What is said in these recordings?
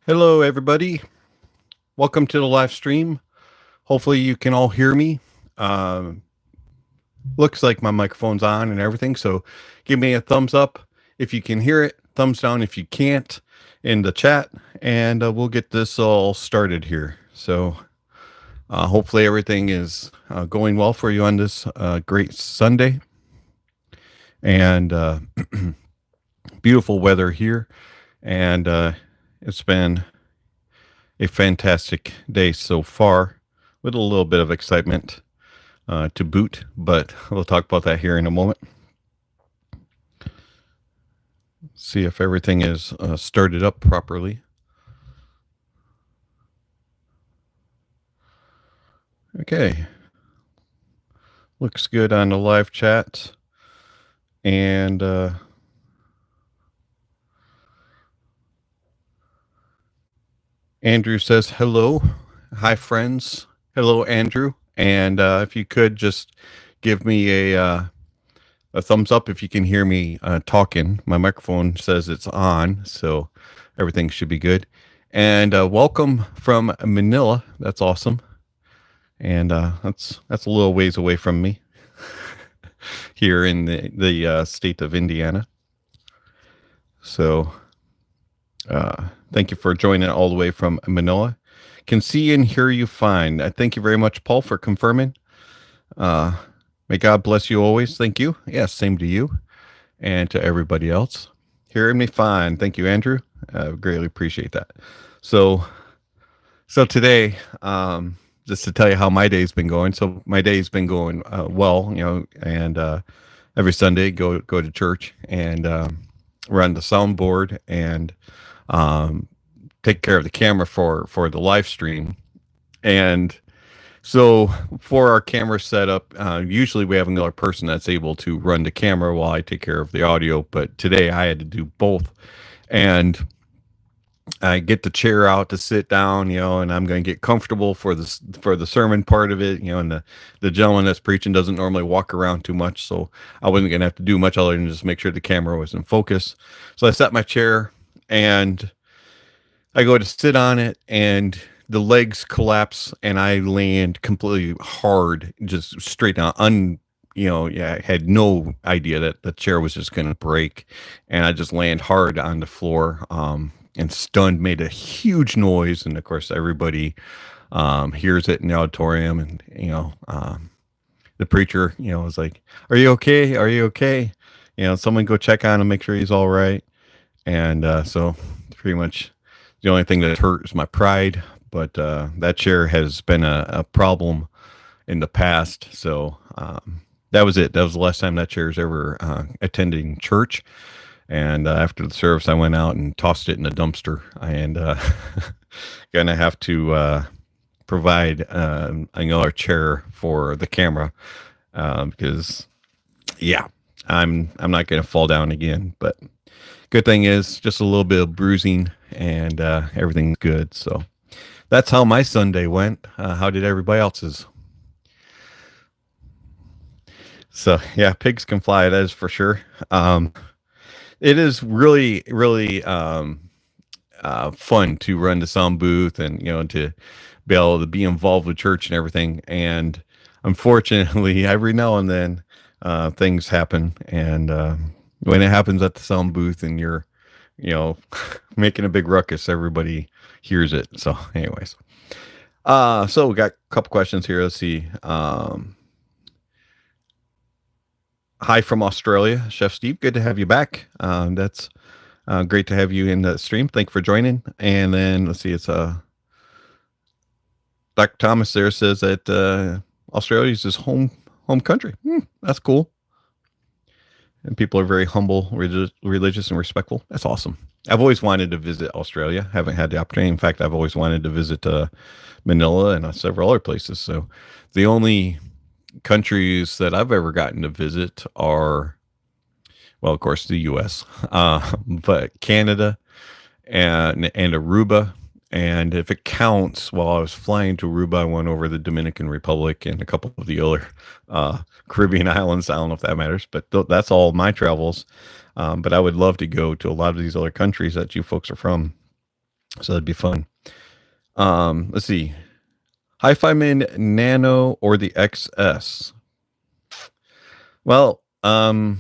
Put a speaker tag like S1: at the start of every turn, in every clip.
S1: Hello, everybody. Welcome to the live stream. Hopefully you can all hear me. Looks like my microphone's on and everything, so give me a thumbs up if you can hear it, thumbs down if you can't in the chat, and we'll get this all started here. So hopefully everything is going well for you on this great Sunday. And beautiful weather here, and it's been a fantastic day so far, with a little bit of excitement to boot, but we'll talk about that here in a moment. See if everything is started up properly. Okay. Looks good on the live chat. And Andrew says hello. Hi, friends. Hello, Andrew. And if you could just give me a thumbs up if you can hear me talking. My microphone says it's on, so everything should be good. And welcome from Manila. That's awesome. And that's a little ways away from me here in the state of Indiana. So thank you for joining all the way from Manila. Can see and hear you fine. Thank you very much, Paul, for confirming. May God bless you always. Thank you. Yes, same to you and to everybody else. Hearing me fine. Thank you, Andrew. Greatly appreciate that. So today, just to tell you how my day's been going. So my day's been going well, and every Sunday go to church and run the soundboard and take care of the camera for the live stream. And so for our camera setup, usually we have another person that's able to run the camera while I take care of the audio, but today I had to do both. And I get the chair out to sit down, and I'm going to get comfortable for the sermon part of it, and the gentleman that's preaching doesn't normally walk around too much, so I wasn't going to have to do much other than just make sure the camera was in focus. So I set my chair and I go to sit on it, and the legs collapse, and I land completely hard, just straight down. I had no idea that the chair was just going to break, and I just land hard on the floor, and stunned, made a huge noise, and of course everybody hears it in the auditorium, and the preacher, was like, "Are you okay? Are you okay? Someone go check on him, make sure he's all right." And so pretty much the only thing that hurt is my pride, but that chair has been a problem in the past. So that was it. That was the last time that chair's ever attending church. And after the service, I went out and tossed it in the dumpster. And gonna have to provide another chair for the camera because, yeah, I'm not gonna fall down again. But good thing is just a little bit of bruising, and everything's good. So that's how my Sunday went. How did everybody else's? So yeah, pigs can fly. That is for sure. It is really, really fun to run the sound booth and, to be able to be involved with church and everything. And unfortunately, every now and then things happen. And when it happens at the sound booth and you're, making a big ruckus, everybody hears it. So anyways, so we got a couple questions here. Let's see. Hi from Australia, Chef Steve. Good to have you back. That's great to have you in the stream. Thank you for joining. And then let's see, it's Dr. Thomas there says that Australia is his home country. That's cool. And people are very humble, religious, and respectful. That's awesome. I've always wanted to visit Australia. Haven't had the opportunity. In fact, I've always wanted to visit Manila and several other places. So the only countries that I've ever gotten to visit are, well, of course, the U.S., but Canada and Aruba. And if it counts, while I was flying to Aruba, I went over the Dominican Republic and a couple of the other Caribbean islands. I don't know if that matters, but that's all my travels. But I would love to go to a lot of these other countries that you folks are from. So that'd be fun. Let's see. Hi-Fi Min Nano or the XS? Well, I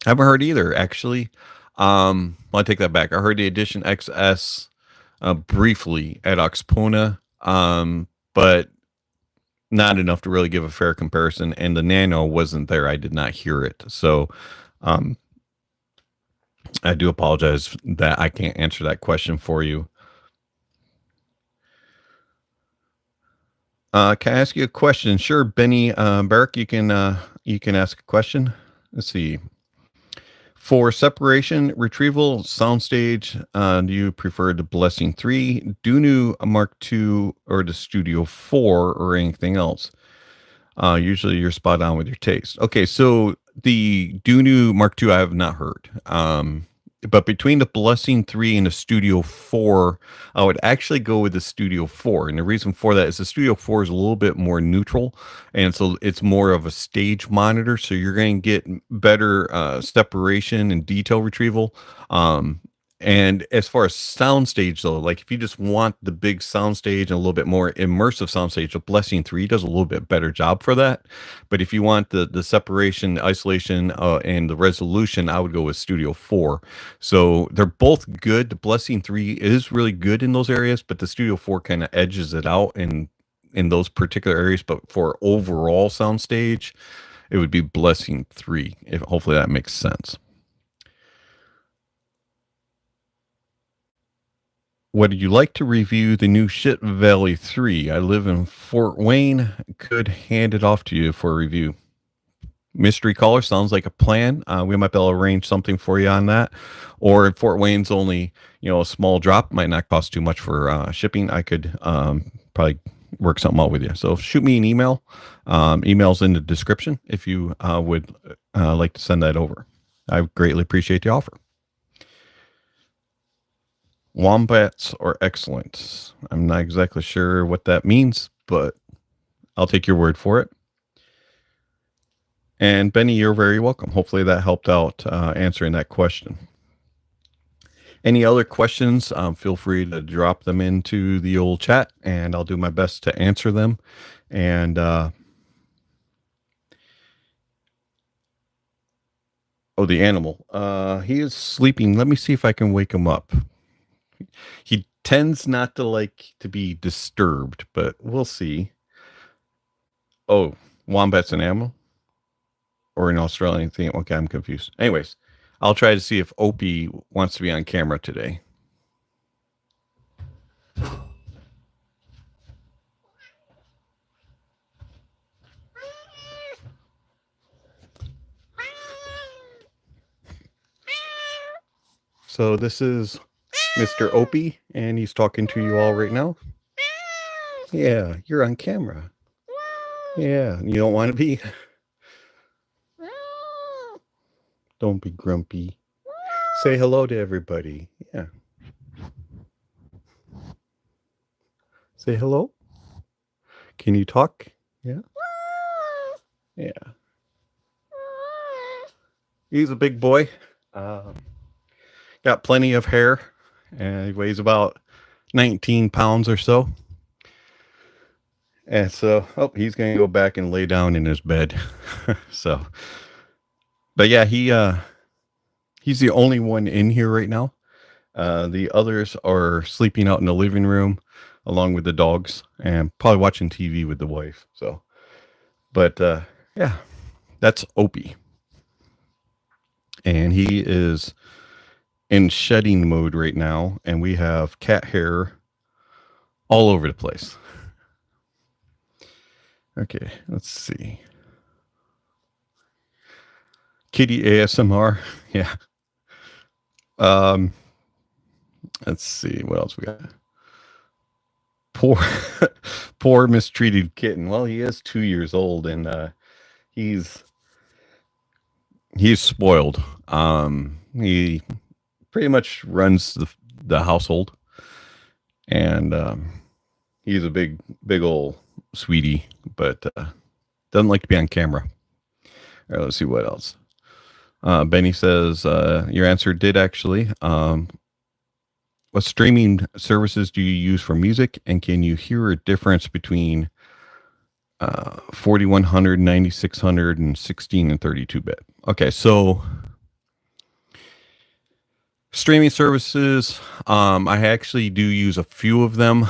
S1: haven't heard either, actually. Well, I take that back. I heard the Edition XS briefly at Oxpona, but not enough to really give a fair comparison. And the Nano wasn't there. I did not hear it. So um, I do apologize that I can't answer that question for you. Can I ask you a question? Sure, Benny Barrick, you can ask a question. Let's see. For separation retrieval soundstage, do you prefer the Blessing 3, Dunu Mark II, or the Studio 4, or anything else? Usually you're spot on with your taste. Okay, so the Dunu Mark II I have not heard. But between the Blessing 3 and the Studio 4, I would actually go with the Studio 4. And the reason for that is the Studio 4 is a little bit more neutral. And so it's more of a stage monitor. So you're going to get better separation and detail retrieval. And as far as soundstage, though, like if you just want the big soundstage and a little bit more immersive soundstage, the Blessing 3 does a little bit better job for that. But if you want the separation, the isolation, and the resolution, I would go with Studio 4. So they're both good. The Blessing 3 is really good in those areas, but the Studio 4 kind of edges it out in those particular areas. But for overall soundstage, it would be Blessing 3. If hopefully that makes sense. Would you like to review the new Shit Valley 3? I live in Fort Wayne. Could hand it off to you for a review. Mystery caller sounds like a plan. We might be able to arrange something for you on that. Or if Fort Wayne's only, a small drop, might not cost too much for shipping. I could probably work something out with you. So shoot me an email. Email's in the description if you would like to send that over. I greatly appreciate the offer. Wombats are excellent. I'm not exactly sure what that means, but I'll take your word for it. And Benny, you're very welcome. Hopefully that helped out answering that question. Any other questions, feel free to drop them into the old chat, and I'll do my best to answer them. And oh, the animal. He is sleeping. Let me see if I can wake him up. He tends not to like to be disturbed, but we'll see. Oh, wombat's an animal? Or an Australian thing? Okay, I'm confused. Anyways, I'll try to see if Opie wants to be on camera today. So this is Mr. Opie, and he's talking to you all right now. Yeah, you're on camera. Yeah, you don't want to be? Don't be grumpy. Say hello to everybody. Yeah. Say hello. Can you talk? Yeah. Yeah. He's a big boy. Got plenty of hair, and he weighs about 19 pounds or so. And so, he's going to go back and lay down in his bed. So, but yeah, he's the only one in here right now. The others are sleeping out in the living room along with the dogs and probably watching TV with the wife. So, but yeah, that's Opie. And he is in shedding mode right now, and we have cat hair all over the place. Okay, let's see. Kitty ASMR. Yeah. Let's see what else we got. Poor mistreated kitten. Well, he is 2 years old, and he's spoiled. He pretty much runs the household, and he's a big old sweetie, but doesn't like to be on camera. All right, let's see what else. Benny says your answer did actually. what streaming services do you use for music, and can you hear a difference between 4100, 9600, and 16 and 32 bit? Okay, so streaming services, I actually do use a few of them,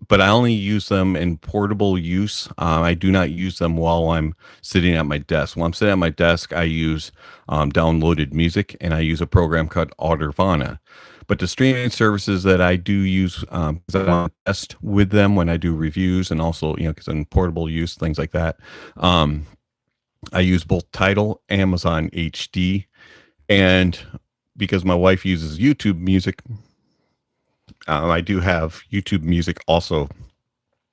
S1: but I only use them in portable use. I do not use them while I'm sitting at my desk. When I'm sitting at my desk, I use downloaded music, and I use a program called Audiophile. But the streaming services that I do use, because I want to test with them when I do reviews, and also, because in portable use, things like that, I use both Tidal, Amazon HD, and because my wife uses YouTube music, I do have YouTube music also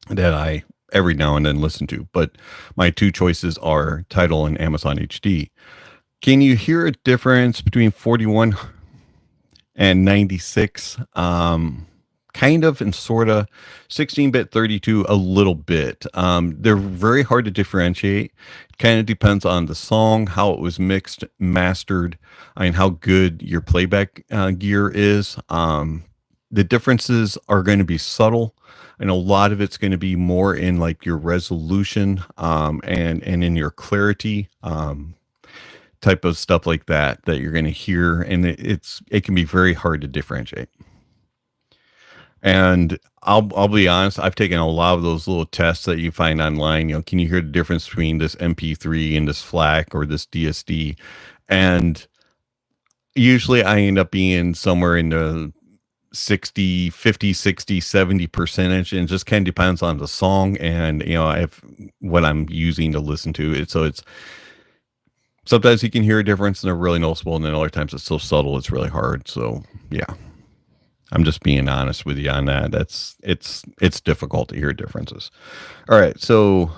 S1: that I every now and then listen to. But my two choices are Tidal and Amazon HD. Can you hear a difference between 41 and 96? Kind of and sort of. 16-bit, 32, a little bit. They're very hard to differentiate. It kind of depends on the song, how it was mixed, mastered, and how good your playback gear is. The differences are going to be subtle, and a lot of it's going to be more in like your resolution and in your clarity, type of stuff like that you're going to hear, and it can be very hard to differentiate. And I'll be honest, I've taken a lot of those little tests that you find online. Can you hear the difference between this MP3 and this FLAC or this DSD? And usually I end up being somewhere in the 50, 60, 70%, and it just kind of depends on the song and, if what I'm using to listen to it. So it's sometimes you can hear a difference and they're really noticeable, and then other times it's so subtle it's really hard. So yeah. I'm just being honest with you on that. It's difficult to hear differences. All right. So,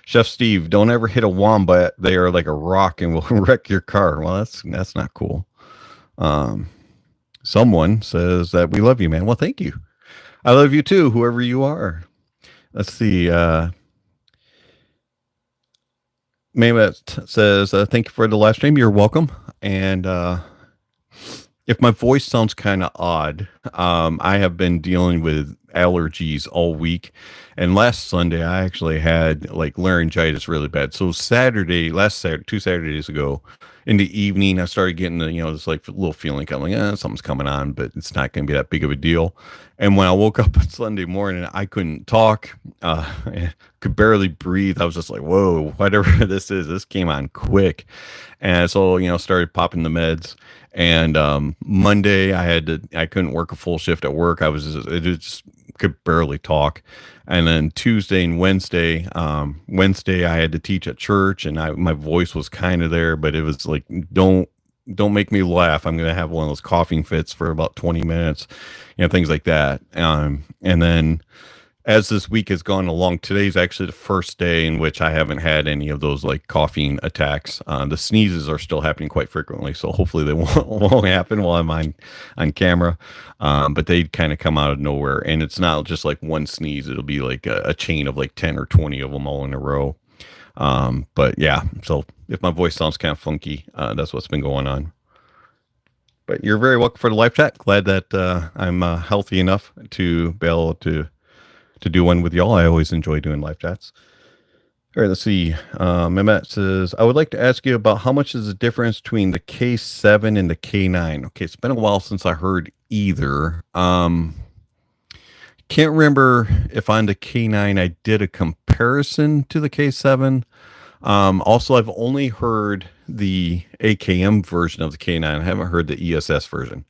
S1: Chef Steve, don't ever hit a wombat. They are like a rock and will wreck your car. Well, that's not cool. Someone says that we love you, man. Well, thank you. I love you too, whoever you are. Let's see. Maymet says, thank you for the live stream. You're welcome. And, if my voice sounds kind of odd, I have been dealing with allergies all week. And last Sunday, I actually had like laryngitis really bad. So last Saturday, 2 Saturdays ago, in the evening, I started getting this like little feeling kind of like, something's coming on, but it's not going to be that big of a deal. And when I woke up on Sunday morning, I couldn't talk, could barely breathe. I was just like, whoa, whatever this is, this came on quick. And so, started popping the meds. And Monday I couldn't work a full shift at work. I just could barely talk. And then Tuesday and Wednesday I had to teach at church, and my voice was kind of there, but it was like, don't make me laugh. I'm going to have one of those coughing fits for about 20 minutes, things like that. And then as this week has gone along, today's actually the first day in which I haven't had any of those like coughing attacks. The sneezes are still happening quite frequently, so hopefully they won't happen while I'm on camera. But they kind of come out of nowhere, and it's not just like one sneeze. It'll be like a chain of like 10 or 20 of them all in a row. But yeah, so if my voice sounds kind of funky, that's what's been going on. But you're very welcome for the live chat. Glad that I'm healthy enough to be able to do one with y'all. I always enjoy doing live chats. All right, let's see. Mehmet says, I would like to ask you about how much is the difference between the K7 and the K9. Okay, it's been a while since I heard either. Can't remember if on the K9 I did a comparison to the K7. Also, I've only heard the AKM version of the K9. I haven't heard the ESS version.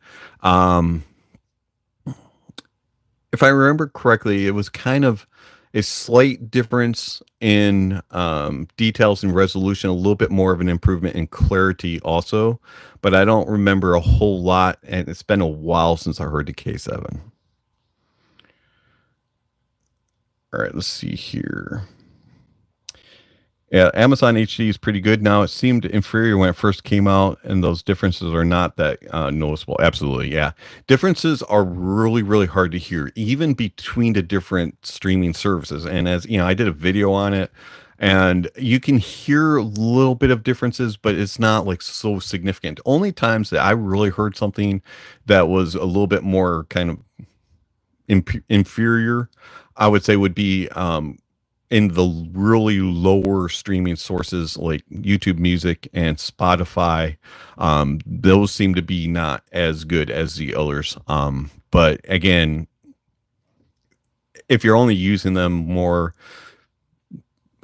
S1: If I remember correctly, it was kind of a slight difference in details and resolution, a little bit more of an improvement in clarity also, but I don't remember a whole lot, and it's been a while since I heard the K7. All right, let's see here. Yeah, Amazon HD is pretty good now. It seemed inferior when it first came out, and those differences are not that noticeable. Absolutely, yeah. Differences are really, really hard to hear, even between the different streaming services. And as you know, I did a video on it, and you can hear a little bit of differences, but it's not like so significant. Only times that I really heard something that was a little bit more kind of inferior, I would say, would be in the really lower streaming sources like YouTube Music and Spotify. Those seem to be not as good as the others. But again, if you're only using them more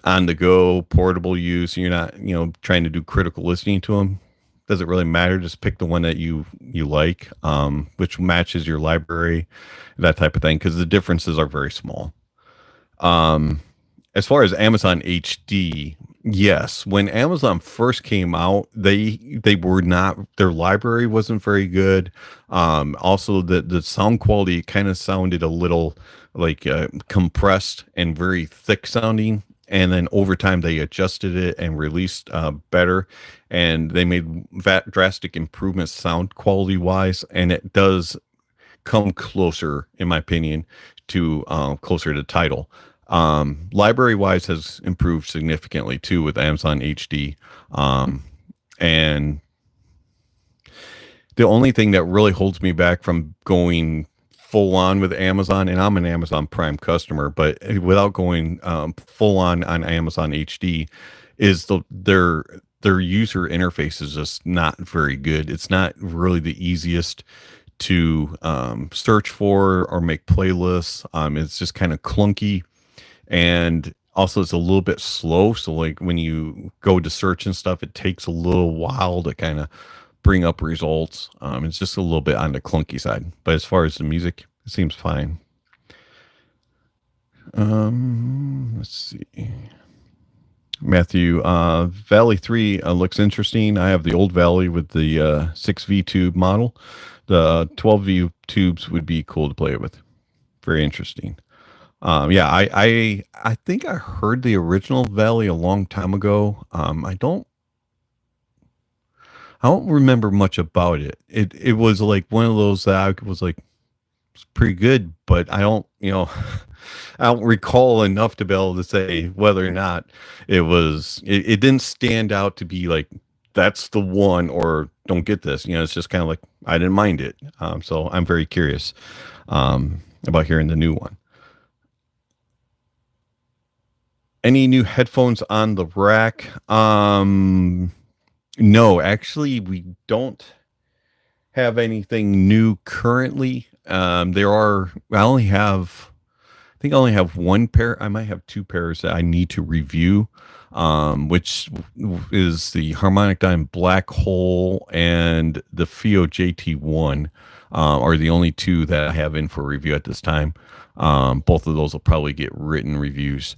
S1: on the go, portable use, you're not, trying to do critical listening to them, does it really matter? Just pick the one that you like, which matches your library, that type of thing, because the differences are very small. As far as Amazon HD, yes, when Amazon first came out, they were not, their library wasn't very good. Also, the sound quality kind of sounded a little like compressed and very thick sounding. And then over time, they adjusted it and released better, and they made drastic improvements sound quality wise. And it does come closer, in my opinion, to closer to Tidal. Library wise has improved significantly too with Amazon HD. And the only thing that really holds me back from going full on with Amazon, and I'm an Amazon Prime customer, but without going full on Amazon HD, is their user interface is just not very good. It's not really the easiest to search for or make playlists. It's just kind of clunky, and also it's a little bit slow. So like when you go to search and stuff, it takes a little while to kind of bring up results. It's just a little bit on the clunky side, but as far as the music, it seems fine. Let's see. Matthew, Valley 3 looks interesting. I have the old Valley with the 6V tube model. The 12V tubes would be cool to play it with. Very interesting. Yeah, I think I heard the original Valley a long time ago. I don't remember much about it. It was like one of those that I was like, it's pretty good, but I don't, I don't recall enough to be able to say whether or not it didn't stand out to be like, that's the one, or don't get this. It's just kind of like, I didn't mind it. So I'm very curious about hearing the new one. Any new headphones on the rack? No, actually, we don't have anything new currently. I think I only have one pair. I might have two pairs that I need to review, which is the Harmonic Dime Black Hole and the FIO JT1, are the only two that I have in for review at this time. Both of those will probably get written reviews.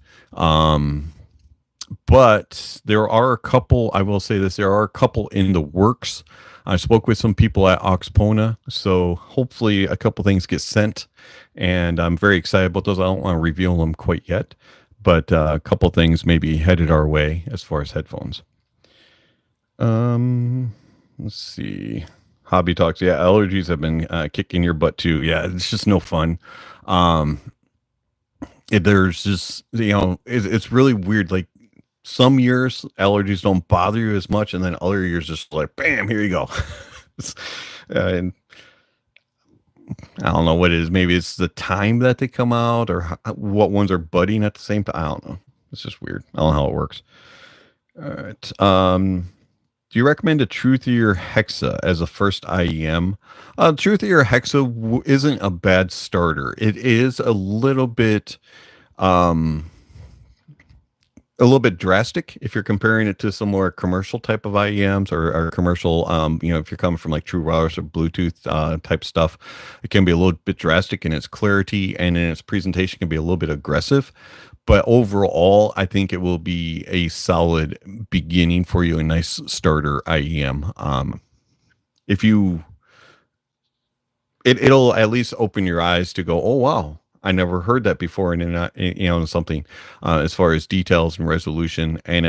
S1: But there are a couple, I will say this, there are a couple in the works. I spoke with some people at Oxpona, so hopefully a couple things get sent, and I'm very excited about those. I don't want to reveal them quite yet, but a couple things maybe headed our way as far as headphones. Let's see. Hobby Talks. Yeah, allergies have been kicking your butt too. Yeah, it's just no fun. There's just, it's really weird. Like, some years allergies don't bother you as much, and then other years just like, bam, here you go. And I don't know what it is. Maybe it's the time that they come out, or what ones are budding at the same time. I don't know. It's just weird. I don't know how it works. All right. Do you recommend a Truthier Hexa as a first IEM? Truthier Hexa isn't a bad starter. It is a little bit drastic if you're comparing it to some more commercial type of IEMs, or commercial, if you're coming from like True Wireless or Bluetooth type stuff. It can be a little bit drastic in its clarity, and in its presentation can be a little bit aggressive. But overall, I think it will be a solid beginning for you, a nice starter IEM. It'll at least open your eyes to go, oh wow, I never heard that before, and something as far as details and resolution. And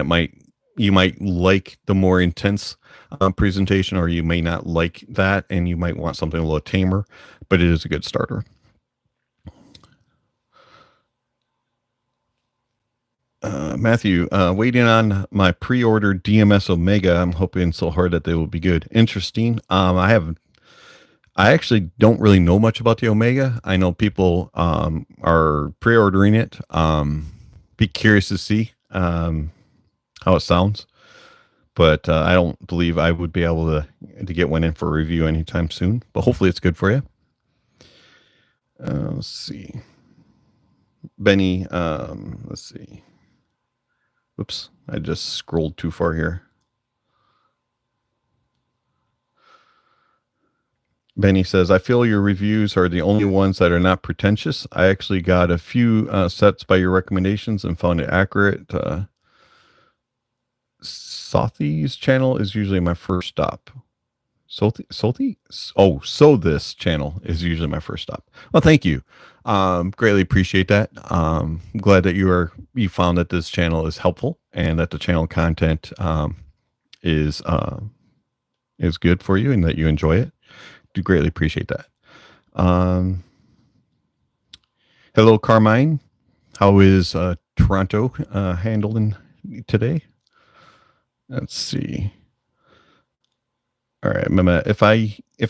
S1: you might like the more intense presentation, or you may not like that, and you might want something a little tamer. But it is a good starter. Matthew, waiting on my pre-order DMS Omega. I'm hoping so hard that they will be good. Interesting. I actually don't really know much about the Omega. I know people are pre-ordering it. Be curious to see how it sounds, but I don't believe I would be able to get one in for a review anytime soon. But hopefully, it's good for you. Let's see, Benny. Let's see. Oops, I just scrolled too far here. Benny says, I feel your reviews are the only ones that are not pretentious. I actually got a few sets by your recommendations and found it accurate. Sothi's channel is usually my first stop. Sothi? Oh, so this channel is usually my first stop. Well, thank you. Greatly appreciate that. Glad that you found that this channel is helpful and that the channel content is good for you and that you enjoy it. Do greatly appreciate that. Hello, Carmine. How is Toronto handling today? Let's see. All right, Mehmet. If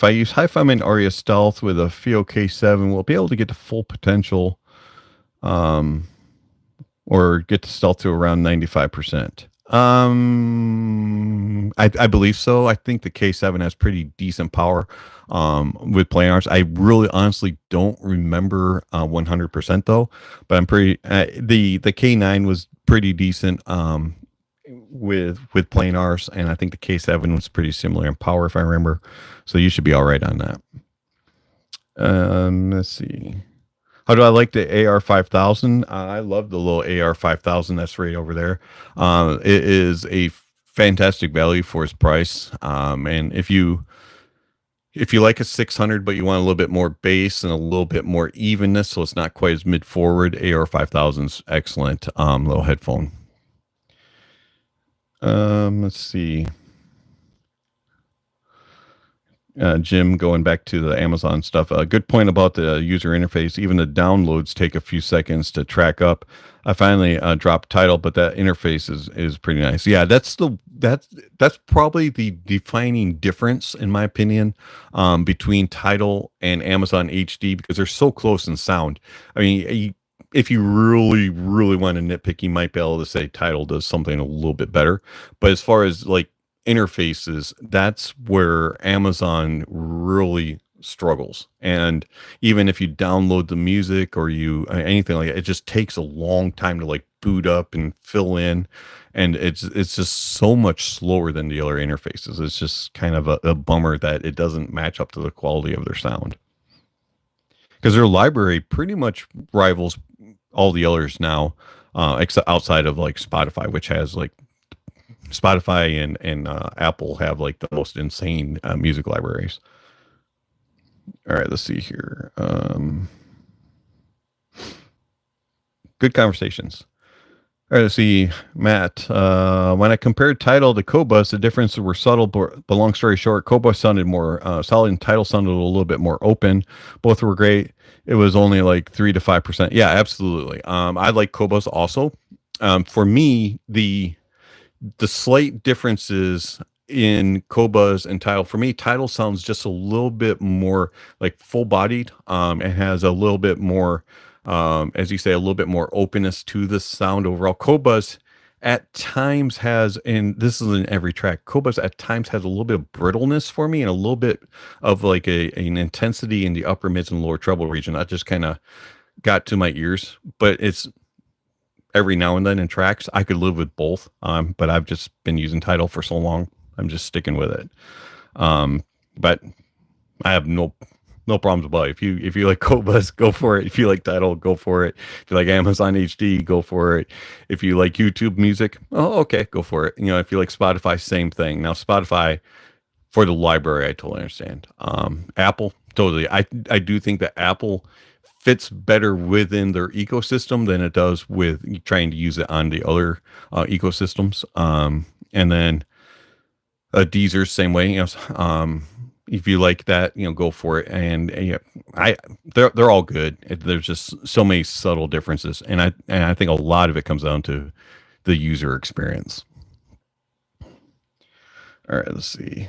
S1: I use Hi-Fi and Aria Stealth with a FIO K7, we'll be able to get to full potential, or get the stealth to around 95%. I believe so. I think the K7 has pretty decent power with playing arms. I really honestly don't remember 100% though, but I'm pretty the K9 was pretty decent with plain Rs, and I think the K7 was pretty similar in power if I remember. So you should be all right on that. Let's see. How do I like the AR5000? I love the little AR5000 that's right over there. It is a fantastic value for its price. And if you like a 600, but you want a little bit more bass and a little bit more evenness, so it's not quite as mid-forward, AR5000's excellent little headphone. Let's see. Jim, going back to the Amazon stuff, a good point about the user interface. Even the downloads take a few seconds to track up. I finally dropped Tidal, but that interface is pretty nice. Yeah, that's probably the defining difference, in my opinion, between Tidal and Amazon HD, because they're so close in sound. I mean, if you really, really want to nitpick, you might be able to say Tidal does something a little bit better. But as far as like interfaces, that's where Amazon really struggles. And even if you download the music or you anything like that, it just takes a long time to like boot up and fill in, and it's just so much slower than the other interfaces. It's just kind of a bummer that it doesn't match up to the quality of their sound, because their library pretty much rivals all the others now, except outside of like Spotify, which has like Spotify and Apple have like the most insane music libraries. All right, let's see here. Good conversations. All right, let's see, Matt. When I compared Tidal to Cobus, the differences were subtle, but long story short, Cobus sounded more solid and Tidal sounded a little bit more open. Both were great. It was only like 3 to 5%. Yeah, absolutely. I like Cobus also. For me, the slight differences in Cobus and Tidal, for me, Tidal sounds just a little bit more like full-bodied. It has a little bit more, as you say, a little bit more openness to the sound overall. Cobus at times has, and this is in every track, Cobus at times has a little bit of brittleness for me and a little bit of like an intensity in the upper, mids, and lower treble region. That just kind of got to my ears, but it's every now and then in tracks. I could live with both, but I've just been using Tidal for so long, I'm just sticking with it. But I have no problems about it. If you like Cobus, go for it. If you like Tidal, go for it. If you like Amazon HD, go for it. If you like YouTube music, oh, okay, go for it. You know, if you like Spotify, same thing. Now, Spotify for the library, I totally understand. Apple, totally. I do think that Apple fits better within their ecosystem than it does with trying to use it on the other ecosystems. And then Deezer, same way. if you like that, go for it. And yeah, I they're all good. There's just so many subtle differences, and I think a lot of it comes down to the user experience. All right, let's see.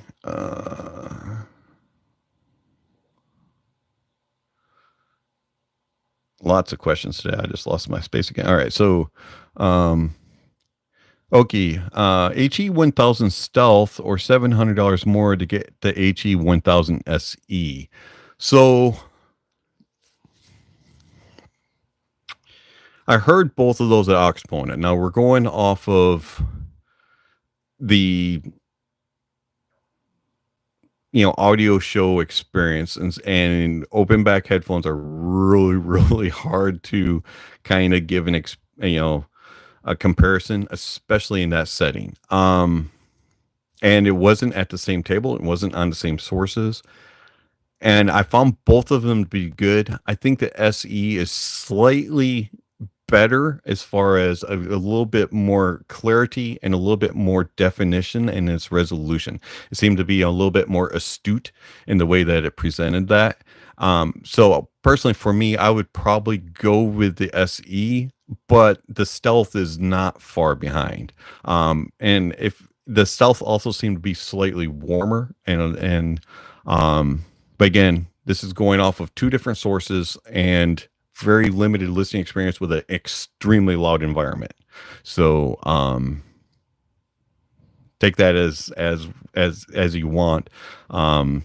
S1: Lots of questions today. I just lost my space again. All right, so okay, HE 1000 Stealth or $700 more to get the HE 1000 SE. So I heard both of those at Oxponent. Now we're going off of the audio show experience, and open back headphones are really really hard to kind of give a comparison, especially in that setting. And it wasn't at the same table, it wasn't on the same sources, and I found both of them to be good. I think the SE is slightly better as far as a little bit more clarity and a little bit more definition in its resolution. It seemed to be a little bit more astute in the way that it presented that. So personally, for me, I would probably go with the SE, but the Stealth is not far behind. And if the Stealth also seemed to be slightly warmer, but again, this is going off of two different sources and very limited listening experience with an extremely loud environment. So take that as you want. I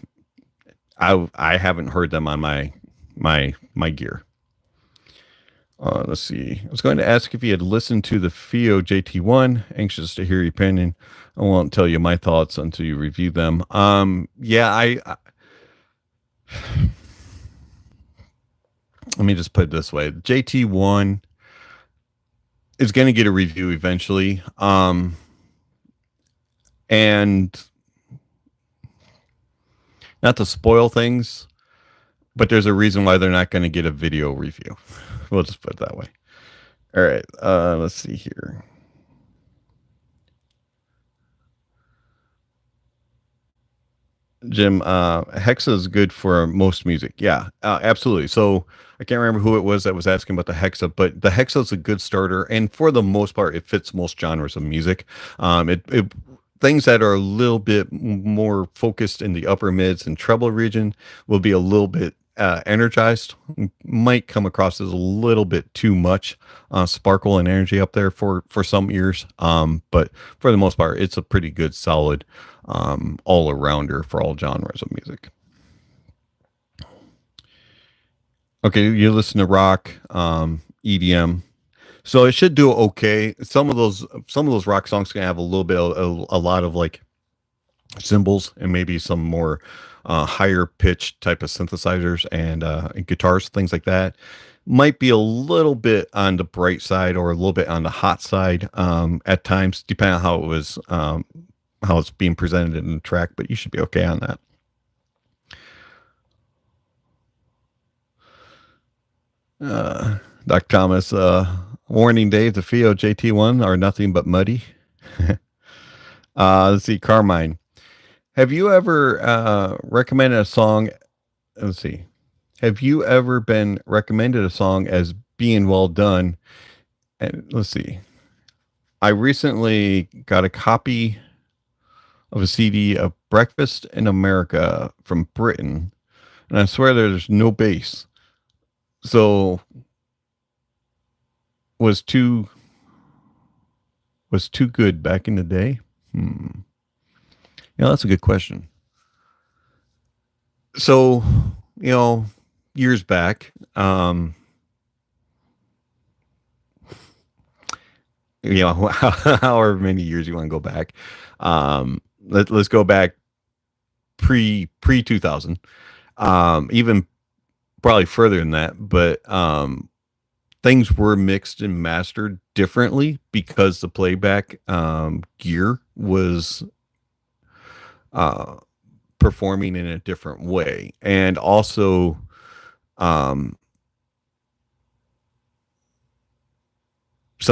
S1: haven't heard them on my gear. Let's see. I was going to ask if you had listened to the FIO JT1. Anxious to hear your opinion. I won't tell you my thoughts until you review them. Yeah, I let me just put it this way. JT1 is going to get a review eventually. And not to spoil things, but there's a reason why they're not going to get a video review. We'll just put it that way. All right. Let's see here. Jim, Hexa is good for most music. Yeah, absolutely. So I can't remember who it was that was asking about the Hexa, but the Hexa is a good starter, and for the most part, it fits most genres of music. It things that are a little bit more focused in the upper mids and treble region will be a little bit energized. Might come across as a little bit too much sparkle and energy up there for some ears. But for the most part, it's a pretty good, solid all-arounder for all genres of music. Okay, you listen to rock, EDM, so it should do okay. Some of those rock songs can have a little bit, a lot of like cymbals and maybe some more higher pitch type of synthesizers and guitars, things like that. Might be a little bit on the bright side or a little bit on the hot side at times, depending on how it was, how it's being presented in the track, but you should be okay on that. Doc Thomas, warning, Dave, the FIO JT1 are nothing but muddy. Let's see, Carmine. Have you ever recommended a song? Let's see. Have you ever been recommended a song as being well done? And let's see. I recently got a copy of a CD of Breakfast in America from Britain, and I swear there's no bass. So was too good back in the day? Yeah, that's a good question. So, years back, however many years you want to go back, let's go back pre 2000, even probably further than that, but things were mixed and mastered differently because the playback gear was performing in a different way, and also some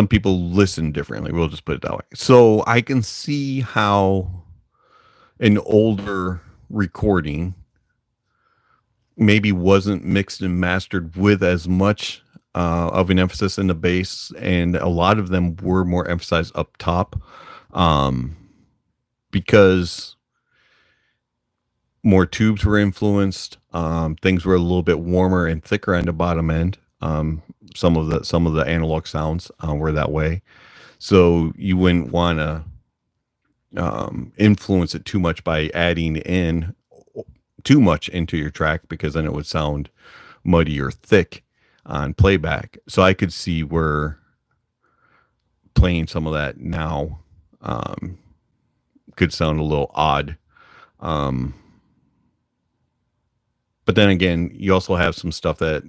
S1: people listen differently. We'll just put it that way. So I can see how an older recording maybe wasn't mixed and mastered with as much of an emphasis in the bass, and a lot of them were more emphasized up top, because more tubes were influenced. Things were a little bit warmer and thicker on the bottom end. Some of the analog sounds were that way, so you wouldn't want to influence it too much by adding in too much into your track, because then it would sound muddy or thick on playback. So I could see where playing some of that now could sound a little odd. But then again, you also have some stuff that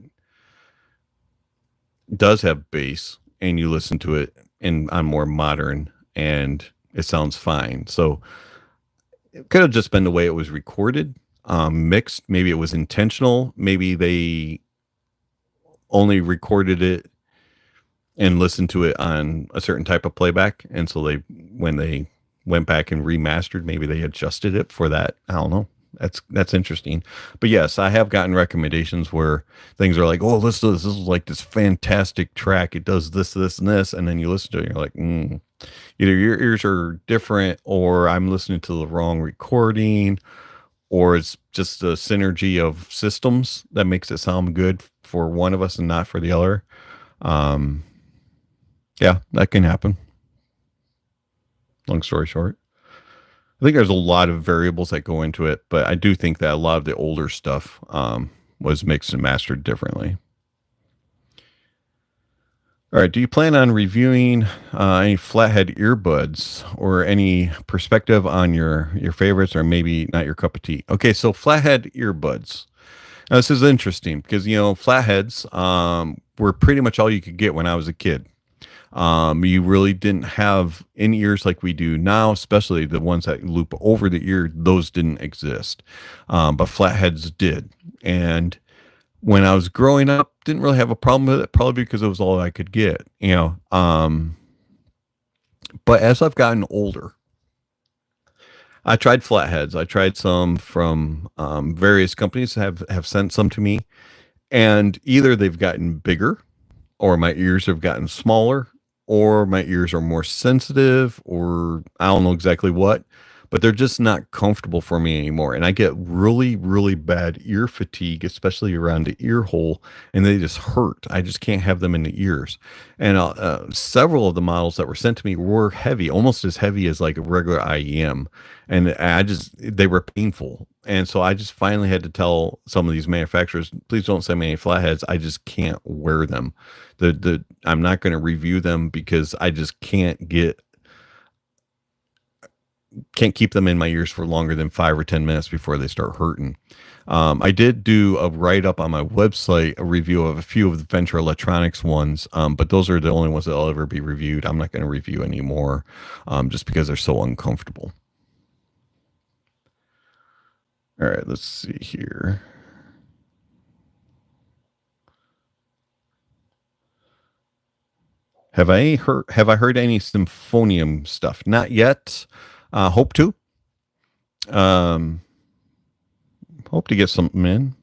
S1: does have bass, and you listen to it on more modern, and it sounds fine. So it could have just been the way it was recorded, mixed. Maybe it was intentional. Maybe they only recorded it and listened to it on a certain type of playback, and so when they went back and remastered, maybe they adjusted it for that. I don't know. That's interesting. But yes, I have gotten recommendations where things are like, oh, listen to this. This is like this fantastic track. It does this, this, and this. And then you listen to it and you're like, either your ears are different, or I'm listening to the wrong recording, or it's just a synergy of systems that makes it sound good for one of us and not for the other. Yeah, that can happen. Long story short, I think there's a lot of variables that go into it, but I do think that a lot of the older stuff was mixed and mastered differently. All right, do you plan on reviewing any flathead earbuds, or any perspective on your favorites, or maybe not your cup of tea? Okay, so flathead earbuds. Now, this is interesting because, flatheads were pretty much all you could get when I was a kid. You really didn't have in-ears like we do now, especially the ones that loop over the ear. Those didn't exist, but flatheads did. And when I was growing up, didn't really have a problem with it, probably because it was all I could get, but as I've gotten older, I tried flatheads. I tried some from various companies have sent some to me, and either they've gotten bigger, or my ears have gotten smaller, or my ears are more sensitive, or I don't know exactly what, but they're just not comfortable for me anymore. And I get really, really bad ear fatigue, especially around the ear hole, and they just hurt. I just can't have them in the ears. And several of the models that were sent to me were heavy, almost as heavy as like a regular IEM. And they were painful. And so I just finally had to tell some of these manufacturers, please don't send me any flatheads. I just can't wear them. I'm not going to review them because I just can't keep them in my ears for longer than 5 or 10 minutes before they start hurting. I did do a write-up on my website, a review of a few of the Venture Electronics ones, but those are the only ones that will ever be reviewed. I'm not going to review anymore, just because they're so uncomfortable. All right, let's see here. Have I heard any symphonium stuff? Not yet. Hope to. Hope to get something in.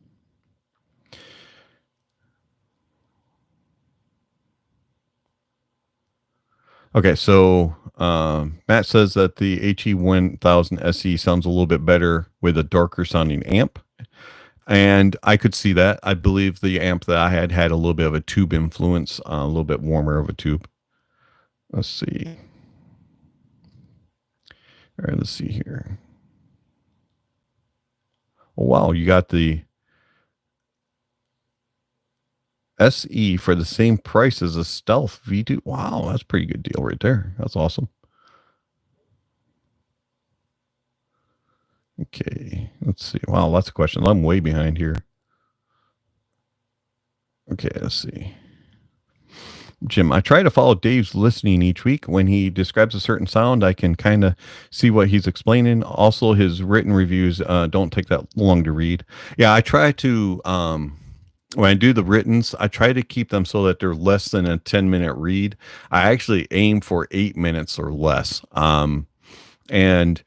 S1: Okay, so Matt says that the HE1000 SE sounds a little bit better with a darker sounding amp. And I could see that. I believe the amp that I had a little bit of a tube influence, a little bit warmer of a tube. Let's see. All right, let's see here. Oh, wow, you got the SE for the same price as a Stealth V2. Wow, that's a pretty good deal right there. That's awesome. Okay, let's see. Wow, lots of questions. I'm way behind here. Okay, let's see. Jim, I try to follow Dave's listening each week. When he describes a certain sound, I can kind of see what he's explaining. Also, his written reviews don't take that long to read. Yeah, I try to, when I do the writtens, I try to keep them so that they're less than a 10-minute read. I actually aim for 8 minutes or less. And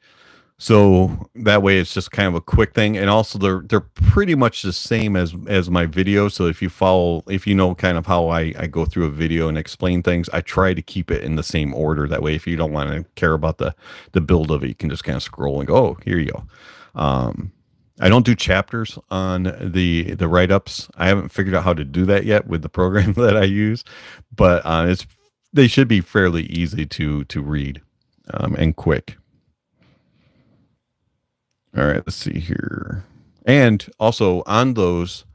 S1: So that way it's just kind of a quick thing. And also they're pretty much the same as my video. So if you know kind of how I go through a video and explain things, I try to keep it in the same order. That way if you don't want to care about the build of it, you can just kind of scroll and go, oh, here you go. I don't do chapters on the write-ups. I haven't figured out how to do that yet with the program that I use, but they should be fairly easy to read and quick. All right, let's see here. And also on those,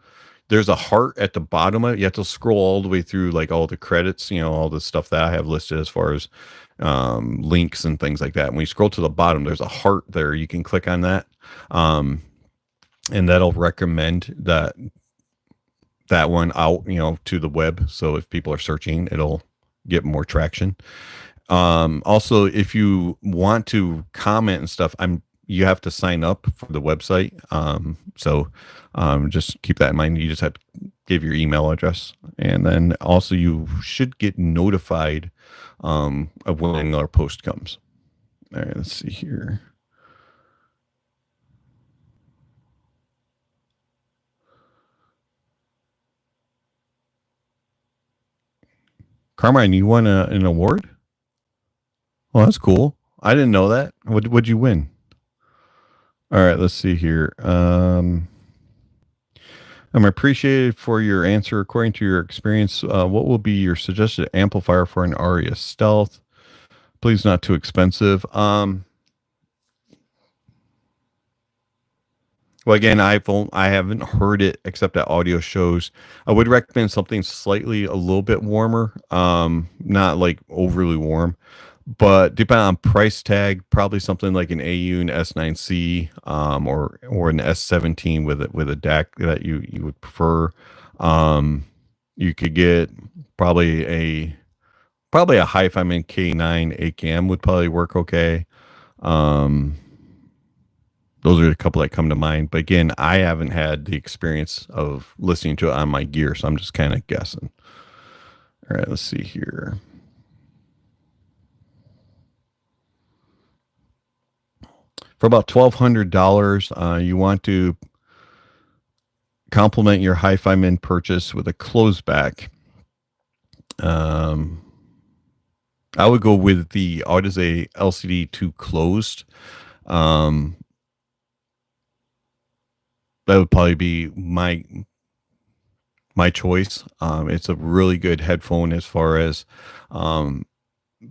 S1: there's a heart at the bottom of it. You have to scroll all the way through like all the credits, all the stuff that I have listed as far as links and things like that. When you scroll to the bottom, there's a heart there. You can click on that. And that'll recommend that one out, to the web. So if people are searching, it'll get more traction. Also, if you want to comment and stuff, you have to sign up for the website. So just keep that in mind. You just have to give your email address. And then also you should get notified of when our post comes. All right, let's see here. Carmine, you won an award? Well, that's cool. I didn't know that. What'd you win? All right, let's see here. I'm appreciated for your answer. According to your experience, what will be your suggested amplifier for an Aria Stealth? Please not too expensive. Well, again, I haven't heard it except at audio shows. I would recommend something slightly a little bit warmer, not like overly warm, but depending on price tag, probably something like an AU, an S9C, or an S17 with a DAC that you would prefer. You could get probably a Hi-Fi Min K9 8 would probably work okay. Those are a couple that come to mind. But again, I haven't had the experience of listening to it on my gear, so I'm just kind of guessing. All right, let's see here. For about $1,200, you want to complement your Hi-Fi Min purchase with a closed back. I would go with the Audeze LCD2 closed. That would probably be my choice. It's a really good headphone as far as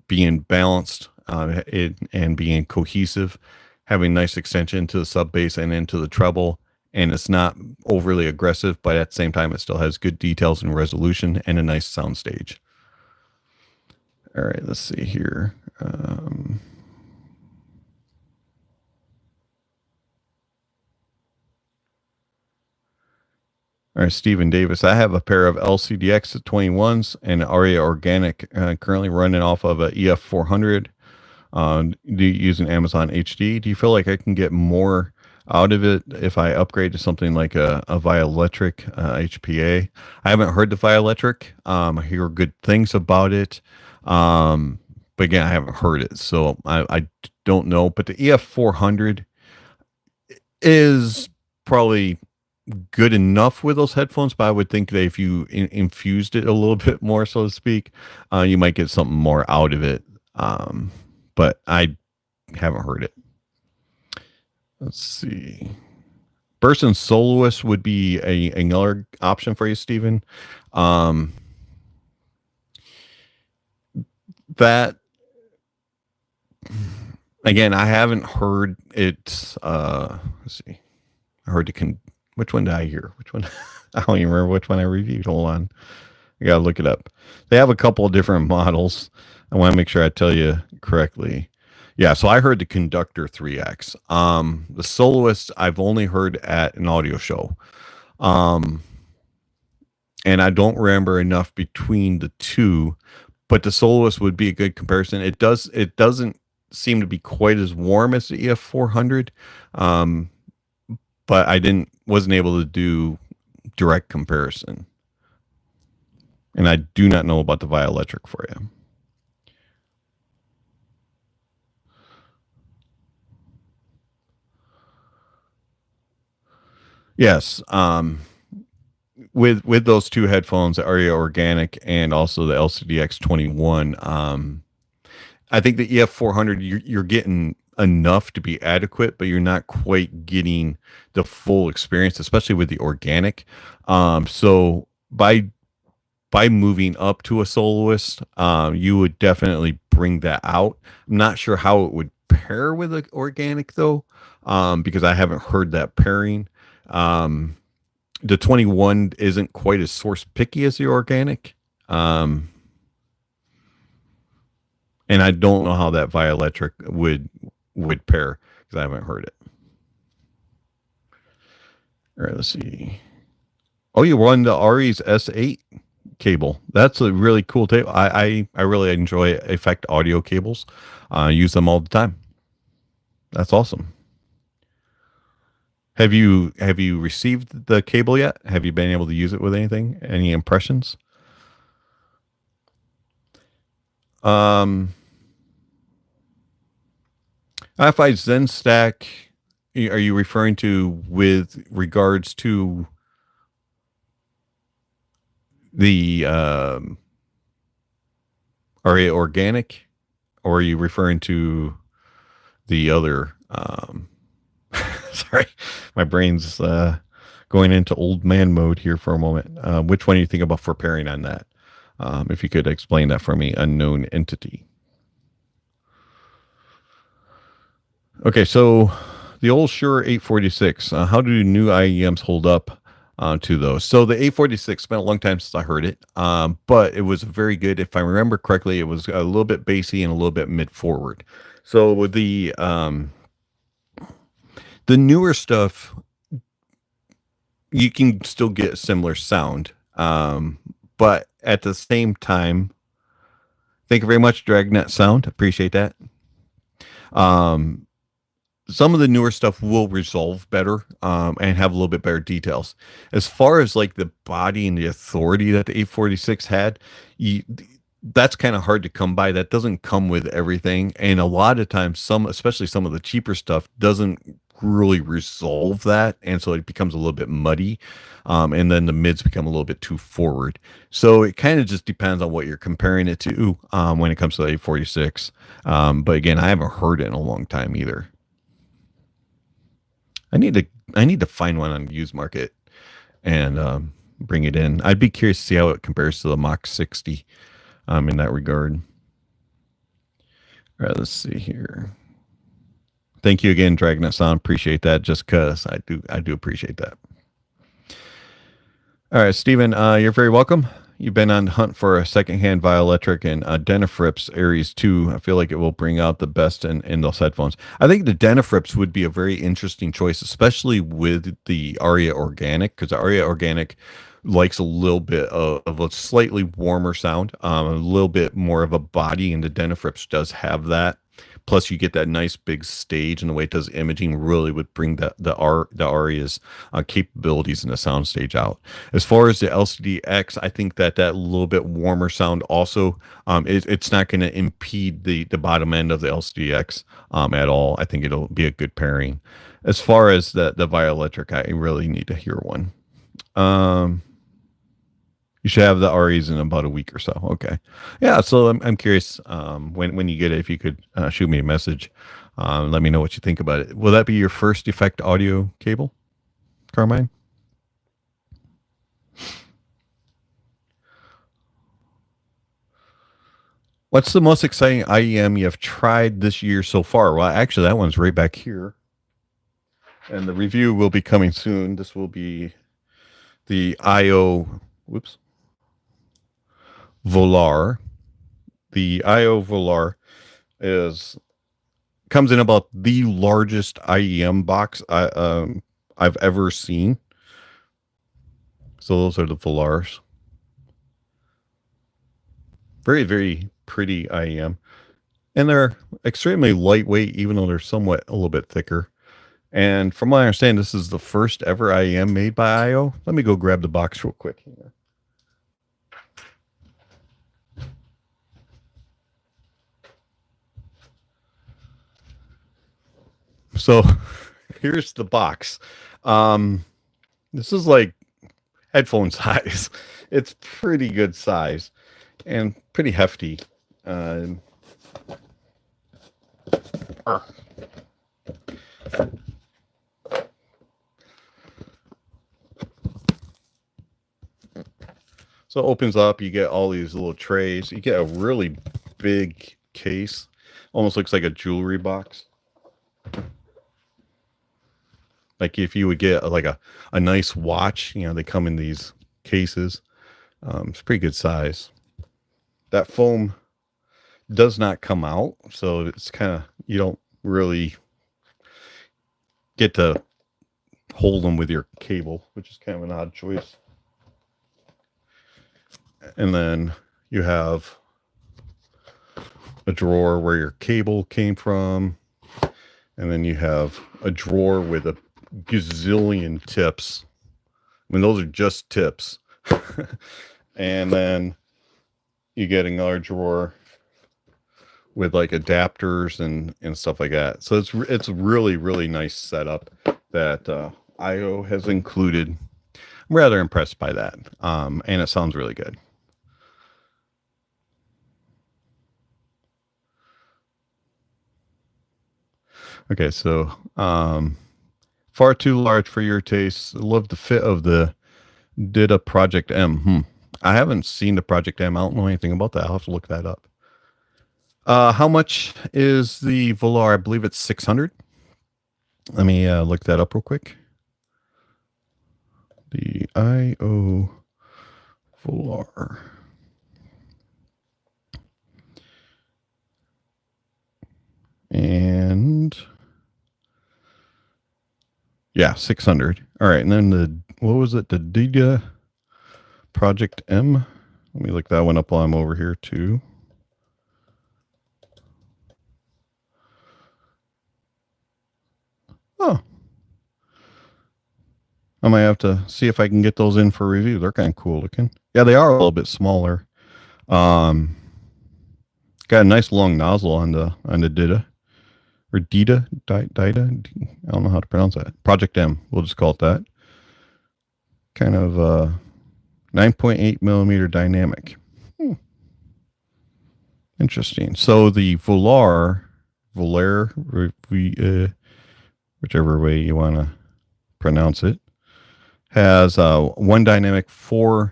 S1: being balanced and being cohesive, having nice extension to the sub bass and into the treble, and it's not overly aggressive, but at the same time, it still has good details and resolution and a nice sound stage. All right, let's see here. All right, Stephen Davis. I have a pair of LCDX 21s and Aria Organic currently running off of a EF 400. Do you use an Amazon HD? Do you feel like I can get more out of it if I upgrade to something like a Vioelectric HPA? I haven't heard the Vioelectric. I hear good things about it. But again, I haven't heard it, so I don't know. But the EF 400 is probably good enough with those headphones, but I would think that if you infused it a little bit more, so to speak, you might get something more out of it. But I haven't heard it. Let's see. Burson Soloist would be another option for you, Stephen. That again, I haven't heard it. Let's see. I heard which one did I hear? Which one? I don't even remember which one I reviewed. Hold on. I got to look it up. They have a couple of different models. I want to make sure I tell you correctly. Yeah, so I heard the Conductor 3X. The Soloist I've only heard at an audio show. And I don't remember enough between the two, but the Soloist would be a good comparison. It doesn't seem to be quite as warm as the EF 400. But I wasn't able to do direct comparison. And I do not know about the Vioelectric for you. Yes. With those two headphones, the Aria Organic and also the LCDX 21, I think the EF 400 you're getting enough to be adequate, but you're not quite getting the full experience, especially with the organic. So by moving up to a soloist, you would definitely bring that out. I'm not sure how it would pair with the organic though, because I haven't heard that pairing. Um, the 21 isn't quite as source picky as the organic. And I don't know how that Vioelectric would pair because I haven't heard it. All right, let's see. Oh, you run the Ari's S8 cable. That's a really cool table. I really enjoy Effect audio cables. Use them all the time. That's awesome. Have you received the cable yet? Have you been able to use it with anything? Any impressions? If Zen Stack, are you referring to with regards to the Aria Organic, or are you referring to the other? Sorry, my brain's going into old man mode here for a moment. Which one do you think about for pairing on that? If you could explain that for me, unknown entity. Okay, so the old Shure 846. How do new IEMs hold up to those? So the 846 spent a long time since I heard it, but it was very good. If I remember correctly, it was a little bit bassy and a little bit mid forward. So with the newer stuff, you can still get a similar sound, but at the same time, thank you very much, Dragnet Sound. Appreciate that. Some of the newer stuff will resolve better and have a little bit better details. As far as like the body and the authority that the 846 had, that's kind of hard to come by. That doesn't come with everything, and a lot of times, especially some of the cheaper stuff, doesn't really resolve that, and so it becomes a little bit muddy, and then the mids become a little bit too forward. So it kind of just depends on what you're comparing it to when it comes to the 846. But again, I haven't heard it in a long time either. I need to find one on used market and bring it in. I'd be curious to see how it compares to the Mach 60 in that regard. All right, let's see here. Thank you again, Dragnet Sound. Appreciate that. Just cause I do appreciate that. All right, Steven, you're very welcome. You've been on the hunt for a secondhand Vioelectric and Denafrips Aries 2. I feel like it will bring out the best in those headphones. I think the Denafrips would be a very interesting choice, especially with the Aria Organic, because the Aria Organic likes a little bit of a slightly warmer sound, a little bit more of a body, and the Denafrips does have that. Plus, you get that nice big stage, and the way it does imaging really would bring the Aria's capabilities in the sound stage out. As far as the LCDX, I think that little bit warmer sound also, it's not going to impede the bottom end of the LCDX at all. I think it'll be a good pairing. As far as the Vioelectric, I really need to hear one. You should have the Aries in about a week or so. Okay. Yeah. So I'm curious when you get it, if you could shoot me a message, let me know what you think about it. Will that be your first Effect audio cable, Carmine? What's the most exciting IEM you have tried this year so far? Well, actually, that one's right back here. And the review will be coming soon. This will be the IO, Volar. The IO Volar comes in about the largest IEM box I've ever seen. So those are the Volars. Very, very pretty IEM. And they're extremely lightweight, even though they're somewhat a little bit thicker. And from what I understand, this is the first ever IEM made by IO. Let me go grab the box real quick here. So here's the box. This is like headphone size. It's pretty good size and pretty hefty. So it opens up, you get all these little trays. You get a really big case. Almost looks like a jewelry box. Like if you would get like a nice watch, you know, they come in these cases. It's pretty good size. That foam does not come out, so it's kind of, you don't really get to hold them with your cable, which is kind of an odd choice. And then you have a drawer where your cable came from, and then you have a drawer with a gazillion tips. I mean, those are just tips. And then you get another drawer with like adapters and stuff like that. So it's a really, really nice setup that IO has included. I'm rather impressed by that. And it sounds really good. Okay, so far too large for your taste. Love the fit of the Did a Project M. I haven't seen the Project M. I don't know anything about that. I'll have to look that up. How much is the Volar? I believe it's 600. Let me look that up real quick. The IO Volar. And yeah, 600. All right, and then what was it? The Dida Project M. Let me look that one up while I'm over here too. Oh, I might have to see if I can get those in for review. They're kind of cool looking. Yeah, they are a little bit smaller. Got a nice long nozzle on the Dida. Or Dida, Dida, I don't know how to pronounce that. Project M, we'll just call it that. Kind of 9.8 millimeter dynamic. Interesting. So the Volar, whichever way you want to pronounce it, has one dynamic, 4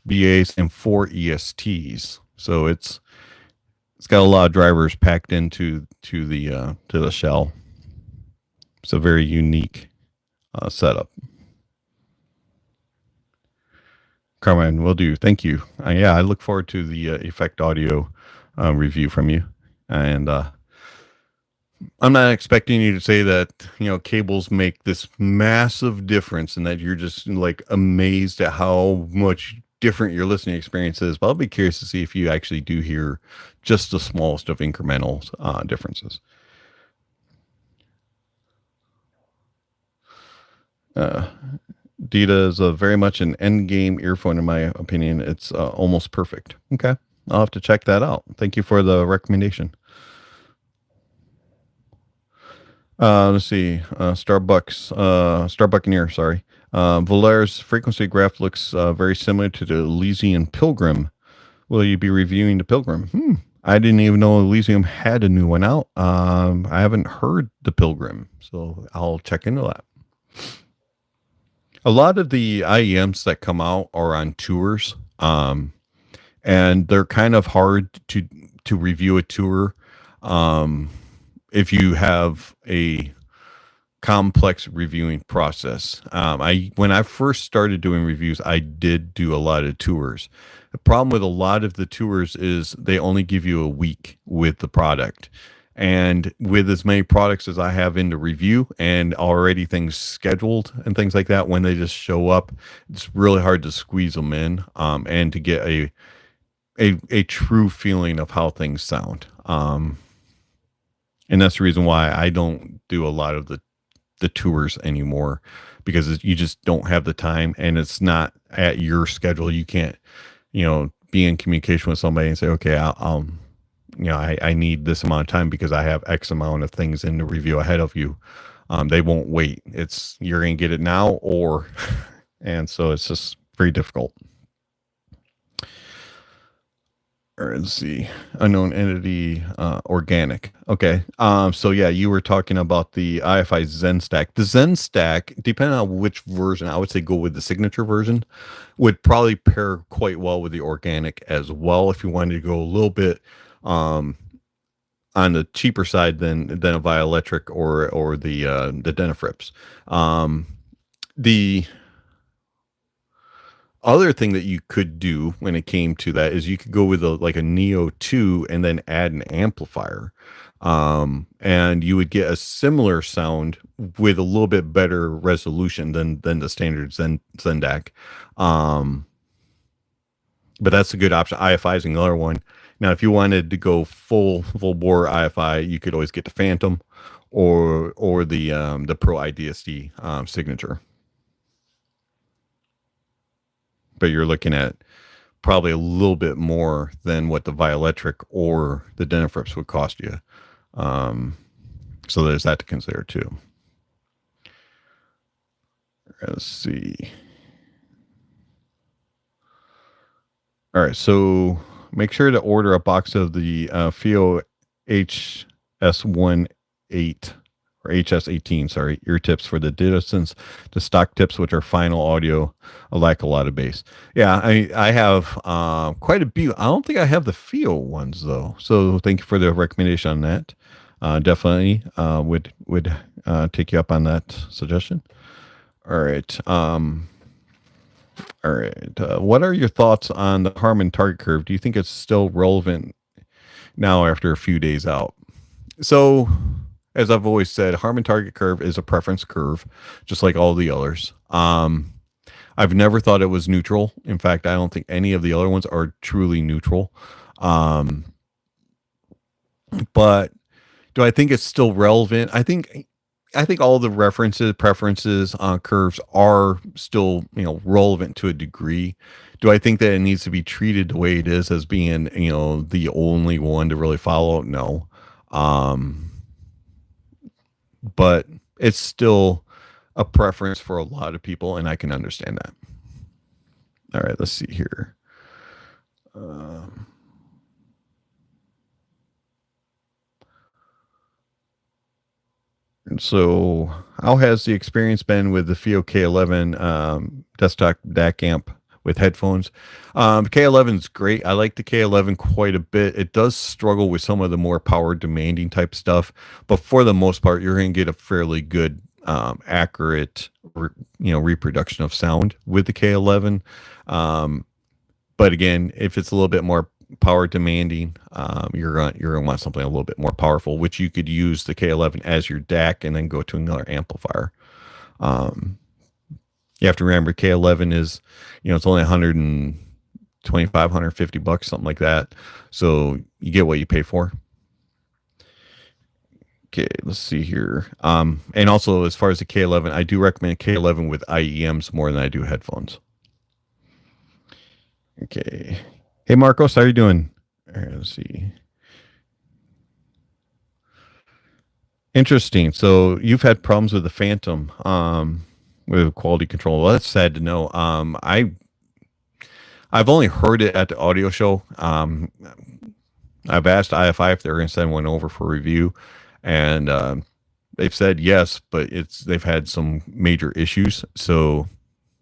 S1: BAs, and 4 ESTs. So it's got a lot of drivers packed into the shell. It's a very unique setup. Carmine, will do. Thank you. Yeah, I look forward to the Effect Audio review from you. And I'm not expecting you to say that, you know, cables make this massive difference and that you're just like amazed at how much different your listening experience is. But I'll be curious to see if you actually do hear just the smallest of incremental differences. Dita is very much an end game earphone, in my opinion. It's almost perfect. Okay, I'll have to check that out. Thank you for the recommendation. Let's see. Starbuccaneer, sorry. Volar's frequency graph looks very similar to the Elysian Pilgrim. Will you be reviewing the Pilgrim? I didn't even know Elysium had a new one out. I haven't heard the Pilgrim, so I'll check into that. A lot of the IEMs that come out are on tours, and they're kind of hard to review a tour if you have a complex reviewing process. When I first started doing reviews, I did do a lot of tours. The problem with a lot of the tours is they only give you a week with the product. And with as many products as I have in the review and already things scheduled and things like that, when they just show up, it's really hard to squeeze them in and to get a true feeling of how things sound. And that's the reason why I don't do a lot of the tours anymore, because you just don't have the time and it's not at your schedule. You can't, be in communication with somebody and say, okay, I need this amount of time because I have X amount of things in the review ahead of you. They won't wait. You're going to get it now or And so it's just very difficult. Or let's see, unknown entity, organic. Okay. So yeah, you were talking about the IFI Zen stack. The Zen stack, depending on which version, I would say go with the signature version, would probably pair quite well with the organic as well. If you wanted to go a little bit on the cheaper side than a Vioelectric or the Denafrips. The other thing that you could do when it came to that is you could go with like a Neo 2 and then add an amplifier. And you would get a similar sound with a little bit better resolution than the standard Zen DAC. But that's a good option. IFI is another one. Now, if you wanted to go full bore IFI, you could always get the Phantom or the Pro IDSD signature. But you're looking at probably a little bit more than what the Vioelectric or the Denafrips would cost you. So there's that to consider too. Let's see. All right, so make sure to order a box of the FIO HS18 or HS18, sorry, ear tips for the distance, the stock tips, which are final audio, lack a lot of bass. Yeah, I have quite a few. I don't think I have the FIO ones though. So thank you for the recommendation on that. Definitely would take you up on that suggestion. All right. All right. What are your thoughts on the Harman target curve? Do you think it's still relevant now after a few days out? So, as I've always said, Harman target curve is a preference curve, just like all the others. I've never thought it was neutral. In fact, I don't think any of the other ones are truly neutral. But do I think it's still relevant? I think all the preferences on curves are still, relevant to a degree. Do I think that it needs to be treated the way it is as being, the only one to really follow? No. But it's still a preference for a lot of people, and I can understand that. All right, let's see here. And so how has the experience been with the FIO K11 desktop DAC amp with headphones? K11 is great. I like the K11 quite a bit. It does struggle with some of the more power demanding type stuff, but for the most part, you're going to get a fairly good, accurate, reproduction of sound with the K11. But again, if it's a little bit more power demanding, you're gonna want something a little bit more powerful, which you could use the K11 as your DAC and then go to another amplifier. You have to remember K11 is, it's only $125, $150, something like that. So you get what you pay for. Okay, let's see here. And also as far as the K11, I do recommend K11 with IEMs more than I do headphones. Okay. Hey, Marcos, how are you doing? All right, let's see. Interesting. So you've had problems with the Phantom with quality control. Well, that's sad to know. I've only heard it at the audio show. I've asked IFI if they're going to send one over for review, and they've said yes, but they've had some major issues. So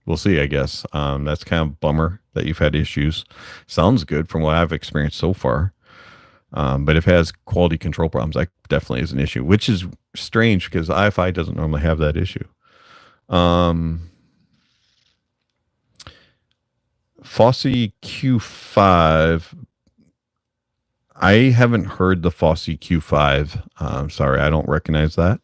S1: we'll see, I guess. That's kind of a bummer that you've had issues. Sounds good from what I've experienced so far. But if it has quality control problems, that definitely is an issue, which is strange because IFI doesn't normally have that issue. Fosse Q5. I haven't heard the Fosse Q5. Sorry, I don't recognize that.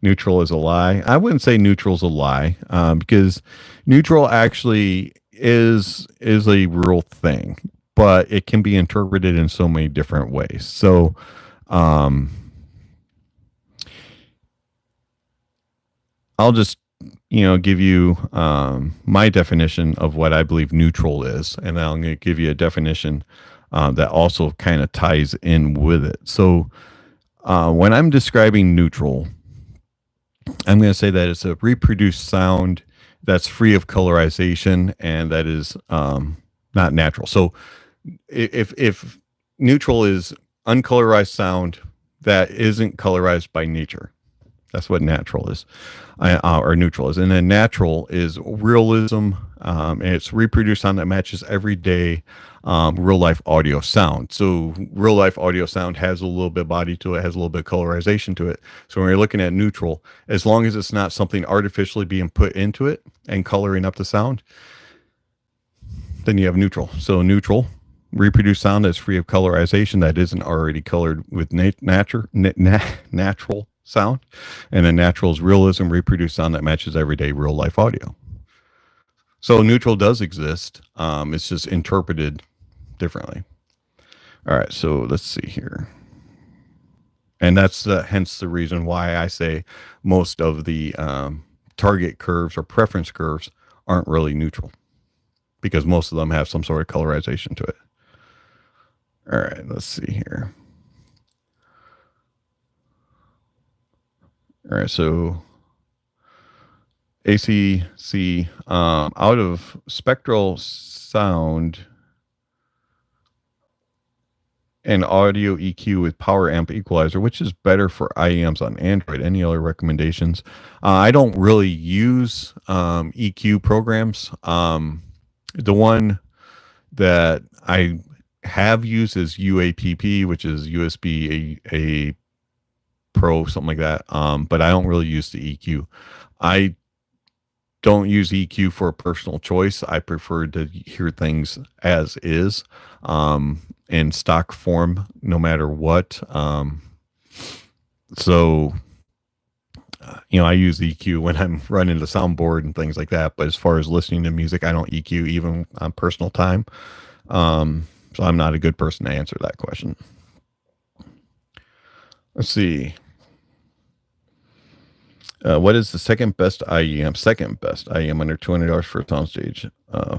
S1: Neutral is a lie. I wouldn't say neutral's a lie, because neutral actually is a real thing, but it can be interpreted in so many different ways. So I'll just give you my definition of what I believe neutral is, and I'm going to give you a definition that also kind of ties in with it. So when I'm describing neutral, I'm going to say that it's a reproduced sound that's free of colorization and that is not natural. So if neutral is uncolorized sound that isn't colorized by nature, that's what natural is, or neutral is. And then natural is realism, and it's reproduced sound that matches everyday real life audio sound. So real life audio sound has a little bit of body to it, has a little bit of colorization to it. So when you're looking at neutral, as long as it's not something artificially being put into it and coloring up the sound, then you have neutral. So neutral, reproduced sound that's free of colorization that isn't already colored with natural sound. And then natural is realism, reproduced sound that matches everyday real life audio. So neutral does exist. It's just interpreted differently. All right, so let's see here. And that's hence the reason why I say most of the target curves or preference curves aren't really neutral, because most of them have some sort of colorization to it. All right, let's see here. All right, so ACC, out of spectral sound and audio EQ with power amp equalizer, which is better for IEMs on Android? Any other recommendations? I don't really use EQ programs. The one that I have used is UAPP, which is USB a Pro, something like that. But I don't really use the EQ. I don't use EQ for a personal choice. I prefer to hear things as is, in stock form, no matter what. So, I use EQ when I'm running the soundboard and things like that. But as far as listening to music, I don't EQ even on personal time. So I'm not a good person to answer that question. Let's see. What is the second best IEM? Second best IEM under $200 for a soundstage.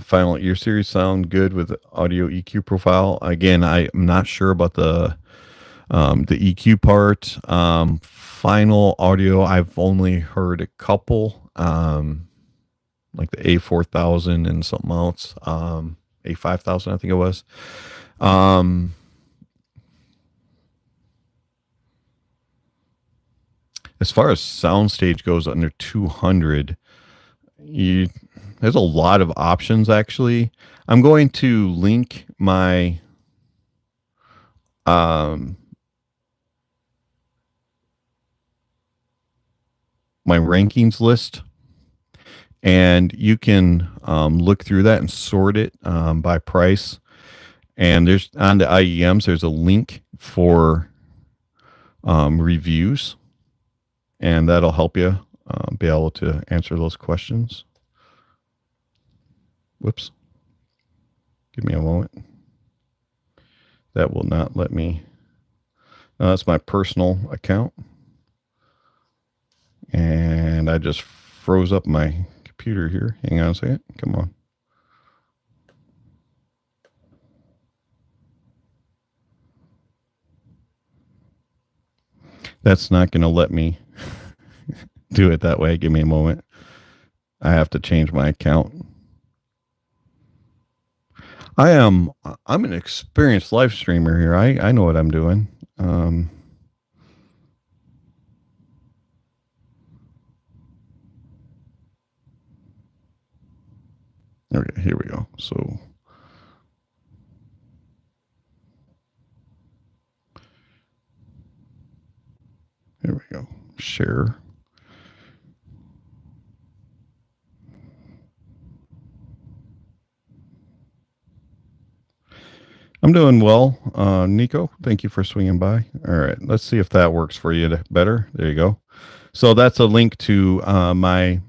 S1: Final ear series sound good with audio EQ profile. Again, I'm not sure about the EQ part. Final audio, I've only heard a couple, like the A4000 and something else. A5000, I think it was. As far as soundstage goes under 200, there's a lot of options, actually. I'm going to link my my rankings list, and you can look through that and sort it by price. And there's on the IEMs, there's a link for reviews, and that'll help you be able to answer those questions. Whoops. Give me a moment. That will not let me. That's my personal account. And I just froze up my computer here. Hang on a second. Come on. That's not going to let me do it that way. Give me a moment. I have to change my account. I'm an experienced live streamer here. I know what I'm doing. Okay, here we go. So here we go. Share. I'm doing well, Nico. Thank you for swinging by. All right, let's see if that works for you better. There you go. So that's a link to my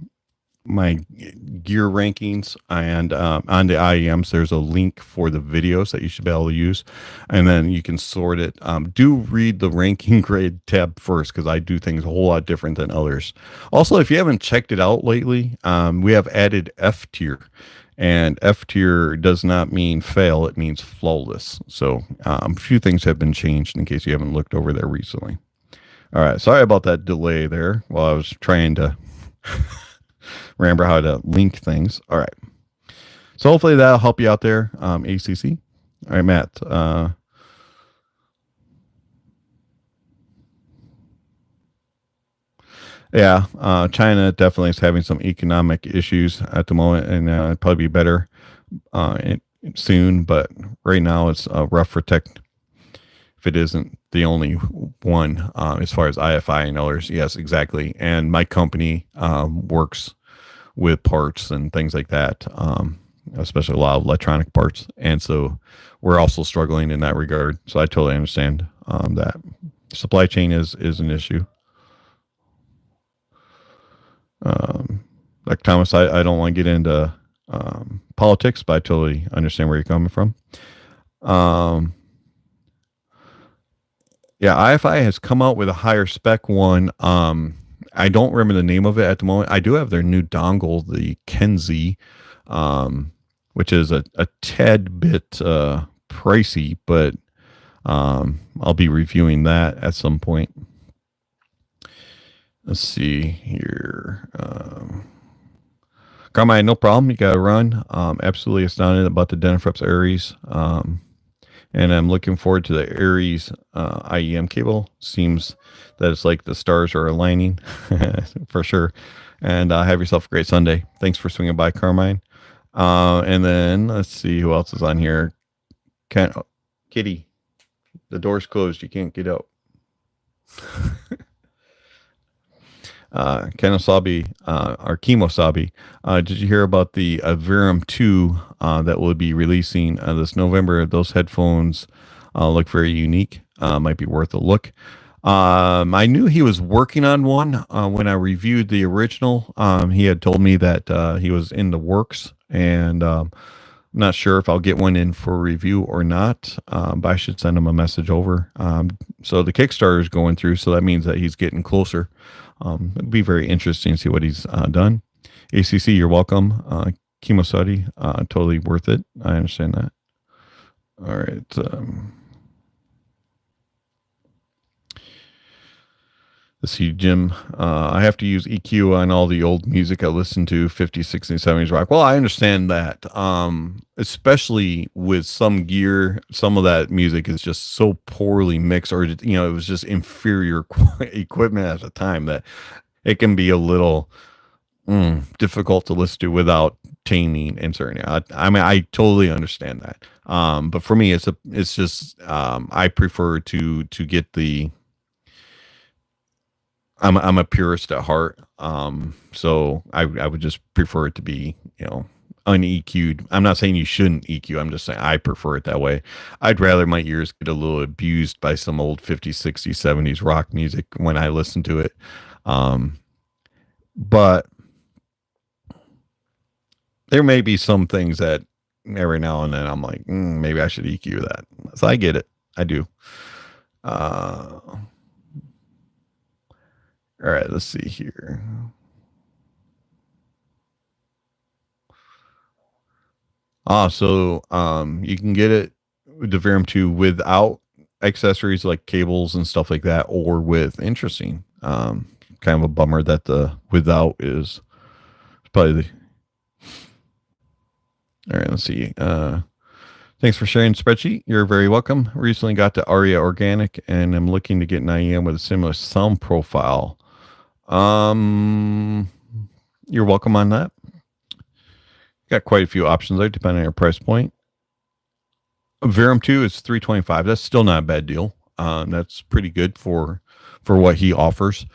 S1: gear rankings, and on the IEMs, there's a link for the videos that you should be able to use, and then you can sort it. Do read the ranking grade tab first, because I do things a whole lot different than others. Also, if you haven't checked it out lately, we have added F tier. And F tier does not mean fail, it means flawless. So a few things have been changed in case you haven't looked over there recently. All right. Sorry about that delay there while I was trying to remember how to link things. All right. So hopefully that'll help you out there, ACC. All right, Matt. Yeah, China definitely is having some economic issues at the moment, and it'd probably be better soon. But right now, it's rough for tech. If it isn't the only one, as far as IFI and others, yes, exactly. And my company works with parts and things like that, especially a lot of electronic parts, and so we're also struggling in that regard. So I totally understand that supply chain is an issue. Like Thomas, I don't want to get into politics, but I totally understand where you're coming from. Yeah, IFI has come out with a higher spec one. I don't remember the name of it at the moment. I do have their new dongle, the Kenzie, which is a tad bit pricey, but I'll be reviewing that at some point. Let's see here. Carmine, no problem. You got to run. Absolutely astounded about the Denafreps Aries. And I'm looking forward to the Aries IEM cable. Seems that it's like the stars are aligning for sure. And have yourself a great Sunday. Thanks for swinging by, Carmine. And then let's see who else is on here. Kitty, the door's closed. You can't get out. Kenosabi, or Kemosabi, did you hear about the Verum 2 that will be releasing this November? Those headphones look very unique. Might be worth a look. I knew he was working on one when I reviewed the original. He had told me that he was in the works, and I'm not sure if I'll get one in for review or not, but I should send him a message over. So the Kickstarter is going through, so that means that he's getting closer. It'd be very interesting to see what he's done. ACC, you're welcome. Kimosadi, totally worth it. I understand that. All right. Let's see, Jim. I have to use EQ on all the old music I listen to, 50s, 60s, 70s rock. Well, I understand that. Especially with some gear, some of that music is just so poorly mixed, or it was just inferior equipment at the time that it can be a little difficult to listen to without taming and certain. I mean, I totally understand that. But for me, it's just I prefer to get the. I'm a purist at heart, so I would just prefer it to be un-EQ'd. I'm not saying you shouldn't EQ. I'm just saying I prefer it that way. I'd rather my ears get a little abused by some old 50s, 60s, 70s rock music when I listen to it. But there may be some things that every now and then I'm like, maybe I should EQ that. So I get it. I do. All right, let's see here. So you can get it with the Verum 2 without accessories like cables and stuff like that, or with. Interesting. Kind of a bummer that the without is probably the. All right, let's see. Thanks for sharing the spreadsheet. You're very welcome. Recently got to Aria Organic, and I'm looking to get an IEM with a similar sound profile. You're welcome on that. Got quite a few options there, depending on your price point. Verum 2 is $325. That's still not a bad deal. That's pretty good for what he offers.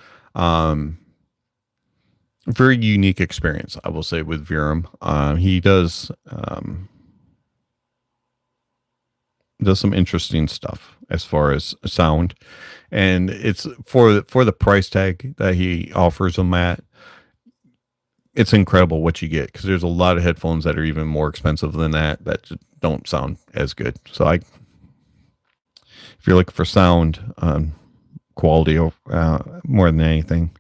S1: Very unique experience, I will say, with Verum. He does some interesting stuff as far as sound, and it's for the price tag that he offers them at. It's incredible what you get, because there's a lot of headphones that are even more expensive than that just don't sound as good. So if you're looking for sound quality more than anything,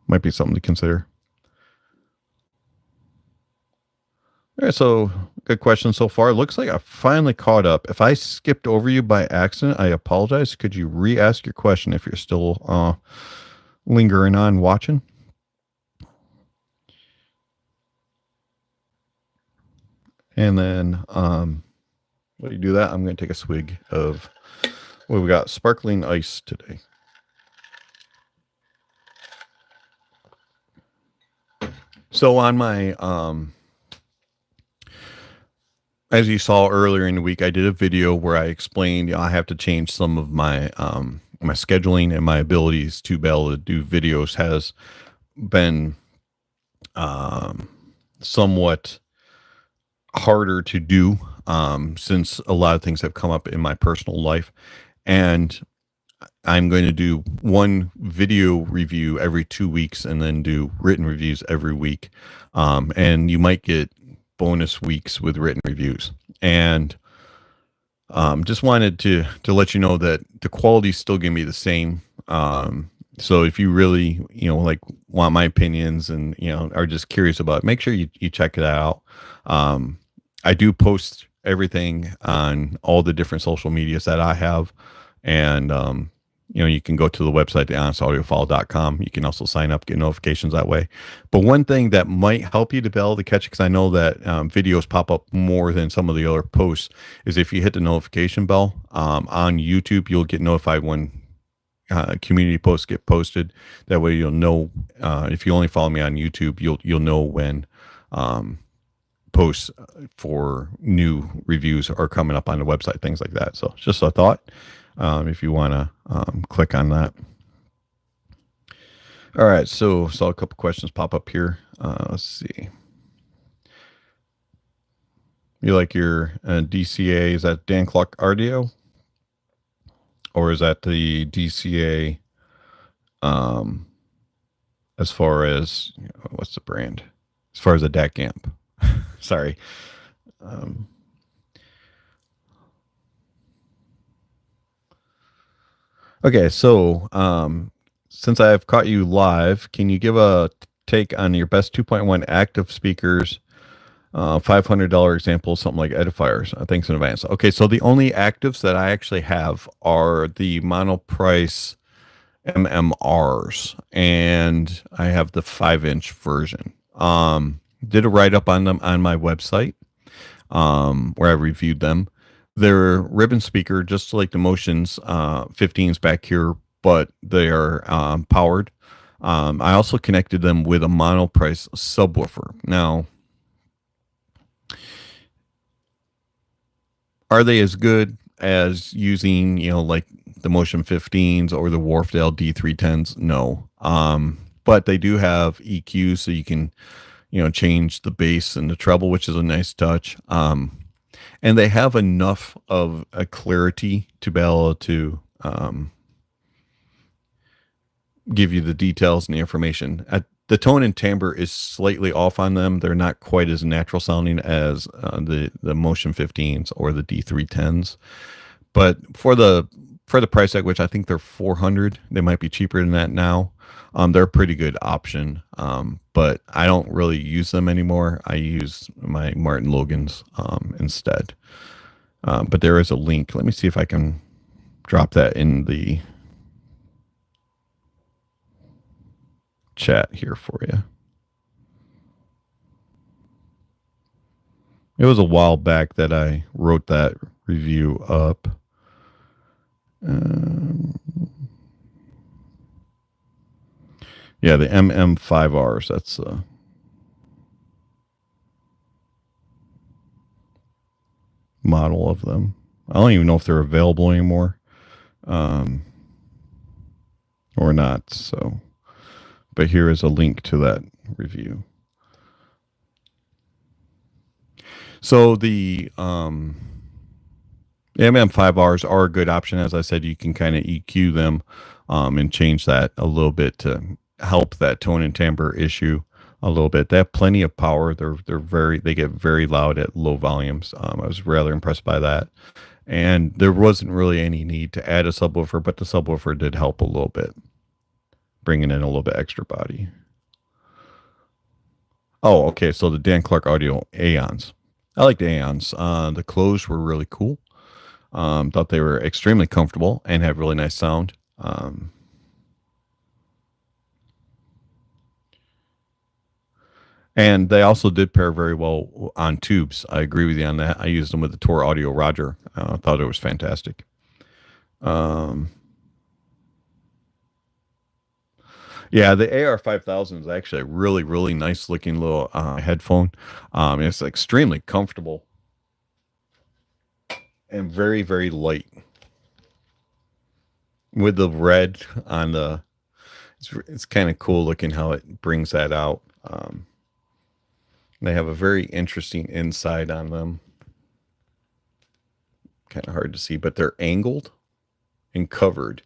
S1: might be something to consider. All right, so good question so far. Looks like I finally caught up. If I skipped over you by accident, I apologize. Could you re-ask your question if you're still lingering on watching? And then while you do that, I'm going to take a swig of what we got, sparkling ice today. So on my as you saw earlier in the week, I did a video where I explained, I have to change some of my my scheduling, and my abilities to be able to do videos has been somewhat harder to do since a lot of things have come up in my personal life. And I'm going to do one video review every 2 weeks and then do written reviews every week. And you might get bonus weeks with written reviews. And just wanted to let you know that the quality is still going to be the same. So if you really, like want my opinions and, are just curious about it, make sure you check it out. I do post everything on all the different social medias that I have. And, you can go to the website, thehonestaudiophile.com. You can also sign up, get notifications that way. But one thing that might help you to be able to catch it, because I know that videos pop up more than some of the other posts, is if you hit the notification bell on YouTube, you'll get notified when community posts get posted. That way you'll know, if you only follow me on YouTube, you'll know when posts for new reviews are coming up on the website, things like that. So just a thought. If you want to click on that. All right, so saw a couple questions pop up here. Let's see. You like your DCA? Is that Dan Clark Audio, or is that the DCA? As far as what's the brand? As far as a DAC amp. Sorry. Okay, so since I have caught you live, can you give a take on your best 2.1 active speakers, $500 example, something like edifiers? Thanks in advance. Okay, so the only actives that I actually have are the monoprice MMRs, and I have the 5-inch version. Did a write-up on them on my website where I reviewed them. They're ribbon speaker, just like the Motions 15s back here, but they are powered. I also connected them with a monoprice subwoofer. Now, are they as good as using, like the Motion 15s or the Wharfdale D310s? No. But they do have EQ, so you can, change the bass and the treble, which is a nice touch. And they have enough of a clarity to be able to give you the details and the information. The tone and timbre is slightly off on them. They're not quite as natural sounding as the Motion 15s or the D310s. But for the price tag, which I think they're $400, they might be cheaper than that now. They're a pretty good option, but I don't really use them anymore. I use my Martin Logans instead. But there is a link. Let me see if I can drop that in the chat here for you. It was a while back that I wrote that review up. Yeah, the MM5Rs. That's model of them. I don't even know if they're available anymore or not. So, but here is a link to that review. So the MM5Rs are a good option. As I said, you can kind of EQ them and change that a little bit to help that tone and timbre issue a little bit. They have plenty of power. They get very loud at low volumes. I was rather impressed by that. And there wasn't really any need to add a subwoofer, but the subwoofer did help a little bit, bringing in a little bit extra body. Oh, okay. So the Dan Clark Audio Aeons. I like the Aeons. The clothes were really cool. Thought they were extremely comfortable and have really nice sound. And they also did pair very well on tubes. I agree with you on that. I used them with the Tor Audio Roger. I thought it was fantastic. Yeah, the AR 5000 is actually a really, really nice looking little headphone. It's extremely comfortable and very, very light. With the red on the, it's kind of cool looking how it brings that out. They have a very interesting inside on them. Kind of hard to see, but they're angled and covered.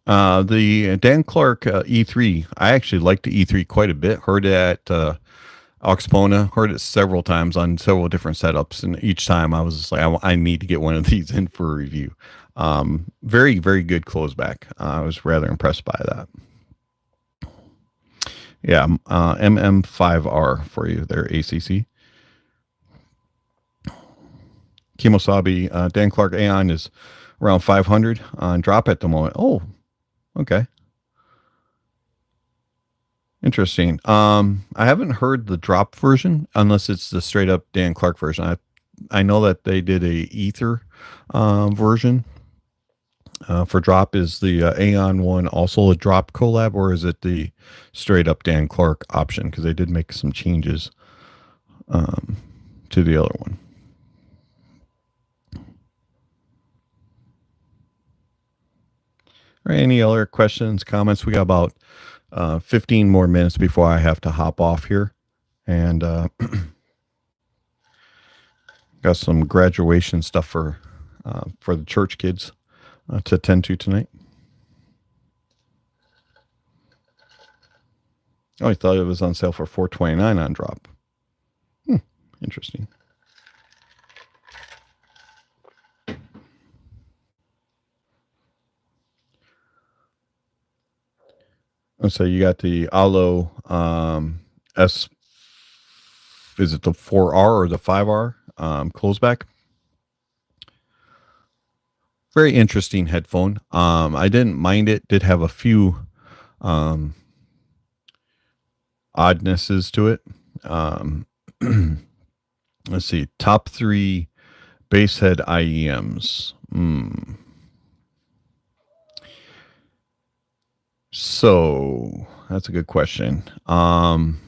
S1: The Dan Clark E3, I actually liked the E3 quite a bit. Heard it at Auxpona, heard it several times on several different setups, and each time I was just like, I need to get one of these in for a review. Very, very good closeback. I was rather impressed by that. Yeah, MM5R for you there, ACC. Kimosabi, Dan Clark Aeon is around 500 on drop at the moment. Oh, okay. Interesting. I haven't heard the drop version unless it's the straight up Dan Clark version. I know that they did a ether version for drop. Is the Aeon one also a drop collab, or is it the straight up Dan Clark option? Because they did make some changes to the other one. All right, any other questions, comments? We got about 15 more minutes before I have to hop off here. And got some graduation stuff for the church kids to attend to tonight. Oh, I thought it was on sale for $4.29 on drop. Interesting. So you got the Allo S. Is it the 4R or the 5R closeback? Very interesting headphone. I didn't mind it. Did have a few oddnesses to it. Let's see. Top 3 bass head IEMs. So that's a good question. Trying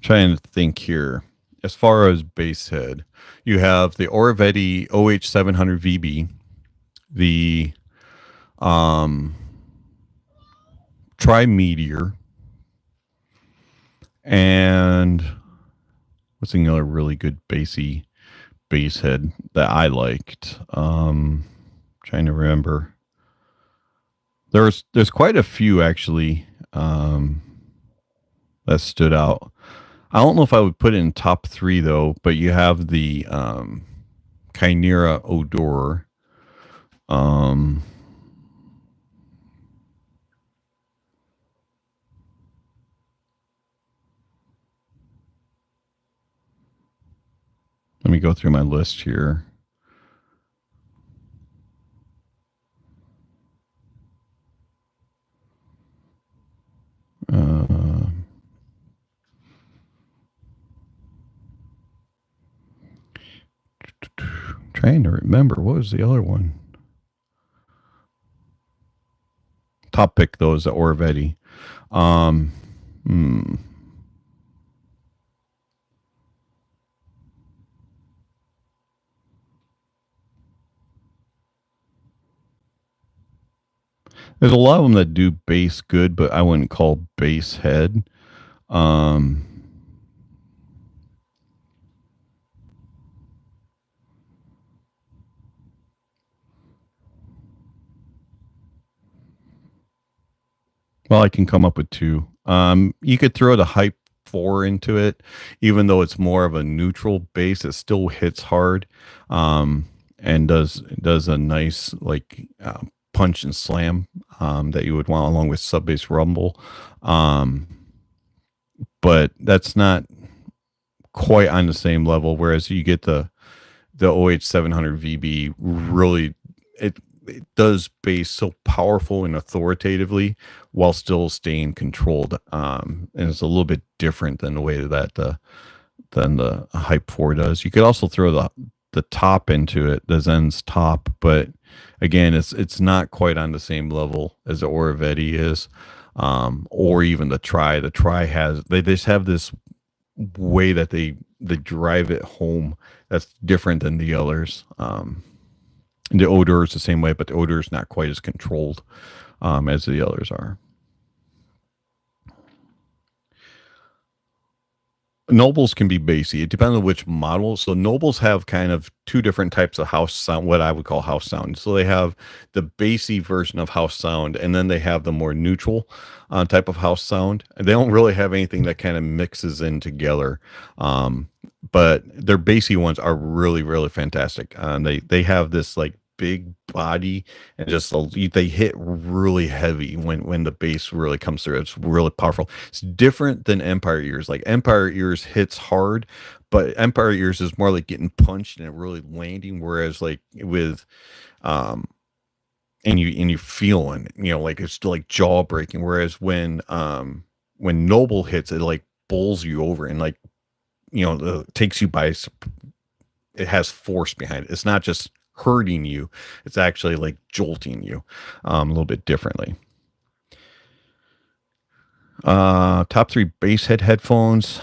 S1: to think here. As far as bass head, you have the Audeze OH700 VB, the Tri-Meteor, and what's another really good bassy bass head that I liked? Trying to remember. There's quite a few actually that stood out. I don't know if I would put it in top 3 though, but you have the Chimera Odor. Let me go through my list here. Trying to remember, what was the other one? Top pick though is the Audeze. There's a lot of them that do bass good, but I wouldn't call bass head. Well, I can come up with 2. You could throw the Hype 4 into it, even though it's more of a neutral bass, it still hits hard, and does a nice like punch and slam that you would want along with sub bass rumble. But that's not quite on the same level. Whereas you get the OH 700 VB, really it does bass so powerful and authoritatively while still staying controlled. And it's a little bit different than the way that than the Hype 4 does. You could also throw the top into it, the Zen's top, but again, it's not quite on the same level as the Audeze is, or even the Tri. The Tri they just have this way that they drive it home that's different than the others. And the Odor is the same way, but the Odor is not quite as controlled as the others are. Nobles can be bassy. It depends on which model. So Nobles have kind of two different types of house sound, what I would call house sound. So they have the bassy version of house sound, and then they have the more neutral type of house sound. And they don't really have anything that kind of mixes in together. But their bassy ones are really, really fantastic. They have this like big body and just they hit really heavy when the bass really comes through. It's really powerful. It's different than Empire Ears. Like Empire Ears hits hard, but Empire Ears is more like getting punched and really landing, whereas like with and you feeling, like it's still like jaw breaking, whereas when Noble hits, it like bowls you over and like takes you by, it has force behind it. It's not just hurting you, it's actually like jolting you a little bit differently. Top 3 bass head headphones.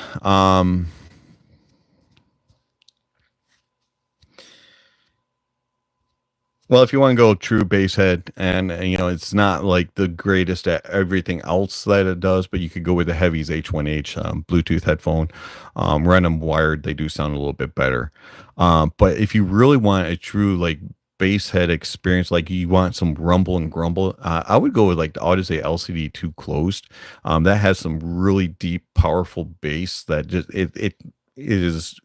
S1: Well, if you want to go true bass head, and it's not like the greatest at everything else that it does, but you could go with the Heavy's H1H Bluetooth headphone. Run them wired, they do sound a little bit better. But if you really want a true like bass head experience, like you want some rumble and grumble, I would go with like the Audeze LCD2 closed. That has some really deep, powerful bass that just it is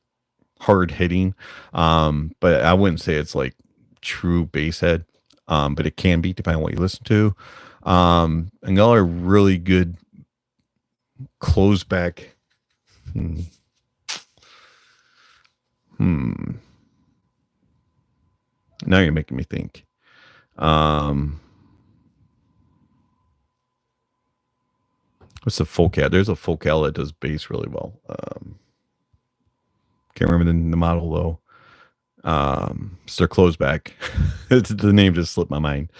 S1: hard hitting. But I wouldn't say it's like true bass head, but it can be depending on what you listen to. Another really good close back. Now you're making me think. What's the Focal? There's a Focal that does bass really well. Can't remember the model though. It's their close back. The name just slipped my mind.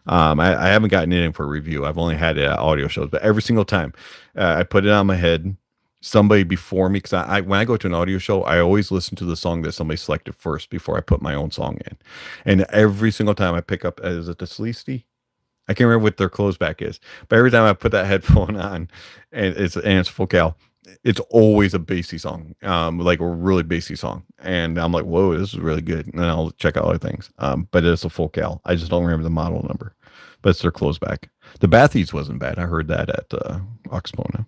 S1: I haven't gotten it in for a review. I've only had it at audio shows, but every single time I put it on my head, somebody before me, because when I go to an audio show, I always listen to the song that somebody selected first before I put my own song in. And every single time I pick up, is it the Sleesty? I can't remember what their close back is, but every time I put that headphone on and it's Focal, it's always a bassy song, like a really bassy song. And I'm like, whoa, this is really good. And then I'll check out other things. But it's a Focal. I just don't remember the model number, but it's their close back. The Bathies wasn't bad. I heard that at Oxpona.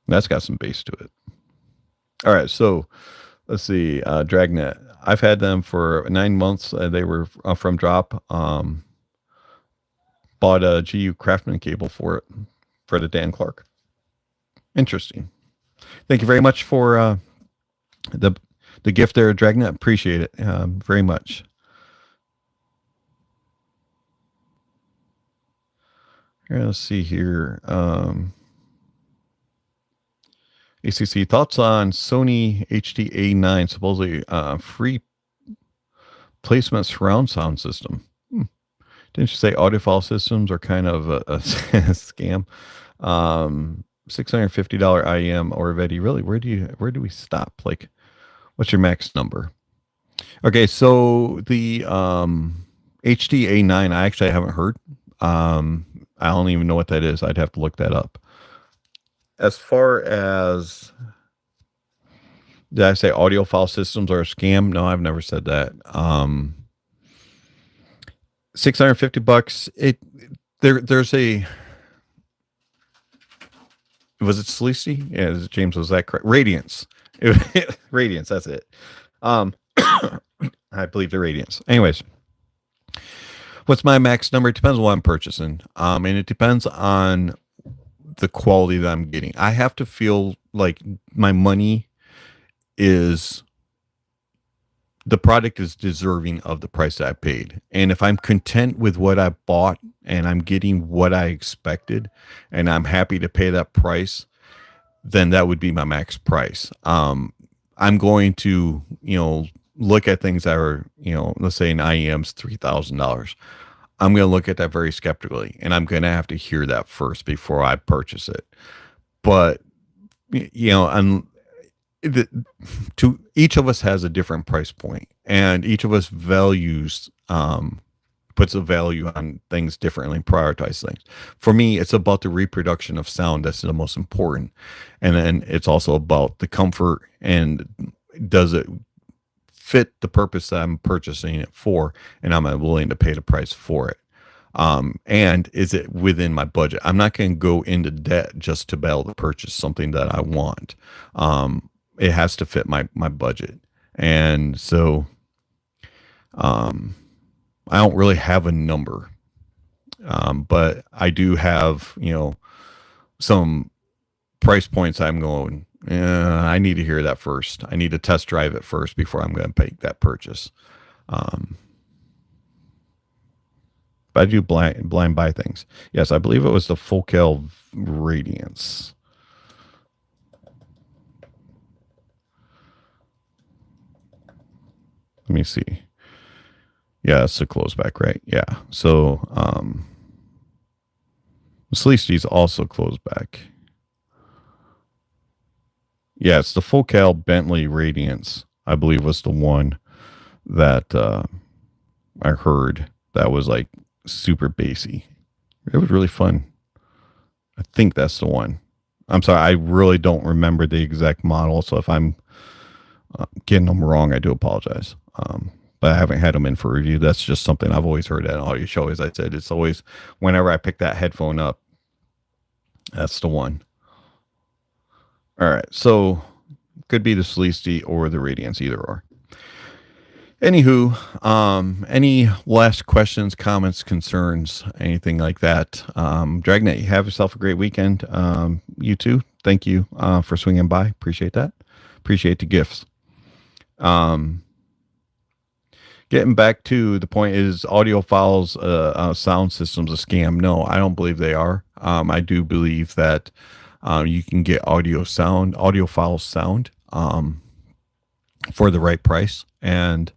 S1: That's got some bass to it. All right, so let's see. Dragnet. I've had them for 9 months. They were from Drop. Bought a GU Craftsman cable for it for the Dan Clark. Interesting. Thank you very much for the gift there, Dragnet. Appreciate it very much. Here, let's see here. ACC, thoughts on Sony HDA9, supposedly free placement surround sound system. Didn't you say audiophile systems are kind of a scam? $650 IEM or Audeze. Really, where do we stop? Like, what's your max number? Okay, so the HDA9, I actually haven't heard. I don't even know what that is. I'd have to look that up. As far as, did I say audiophile systems are a scam? No, I've never said that. $650. There's a, Was it Sleazy? Yeah, James, was that correct? Radiance. Radiance, that's it. I believe the Radiance. Anyways, what's my max number? It depends on what I'm purchasing. And it depends on the quality that I'm getting. I have to feel like my money is, the product is deserving of the price that I paid. And if I'm content with what I bought and I'm getting what I expected and I'm happy to pay that price, then that would be my max price. I'm going to, look at things that are, let's say an IEM's $3,000. I'm going to look at that very skeptically, and I'm going to have to hear that first before I purchase it. But, to each of us has a different price point, and each of us values, puts a value on things differently, prioritize things. For me, it's about the reproduction of sound that's the most important. And then it's also about the comfort, and does it fit the purpose that I'm purchasing it for, and am I willing to pay the price for it? And is it within my budget? I'm not going to go into debt just to be able to purchase something that I want. It has to fit my budget. And so, I don't really have a number, but I do have, some price points I'm going, I need to hear that first. I need to test drive it first before I'm going to make that purchase. But I do blind buy things. Yes, I believe it was the Focal Radiance. Let me see. Yeah, it's a close back, right? Yeah. So, Sleazy's also closed back. Yeah, it's the Focal Bentley Radiance, I believe, was the one that I heard that was like super bassy. It was really fun. I think that's the one. I'm sorry, I really don't remember the exact model, so if I'm getting them wrong, I do apologize. But I haven't had them in for review. That's just something I've always heard at an audio show. As I said, it's always, whenever I pick that headphone up, that's the one. All right, so could be the Sleazy or the Radiance, either or. Anywho, any last questions, comments, concerns, anything like that? Dragnet, you have yourself a great weekend. You too. Thank you for swinging by. Appreciate that. Appreciate the gifts. Getting back to the point, is Audiophile's sound systems a scam? No, I don't believe they are. I do believe that you can get Audiophile sound for the right price, and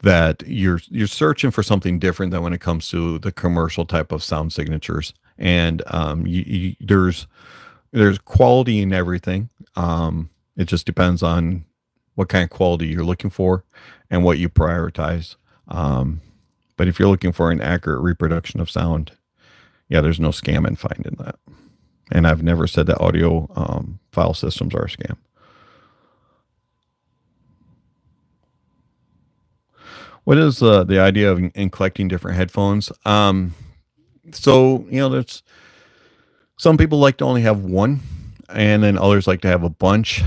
S1: that you're searching for something different than when it comes to the commercial type of sound signatures. And there's quality in everything. It just depends on what kind of quality you're looking for and what you prioritize. But if you're looking for an accurate reproduction of sound, yeah, there's no scam in finding that. And I've never said that audio file systems are a scam. What is the idea of in collecting different headphones? So, there's some people like to only have one, and then others like to have a bunch.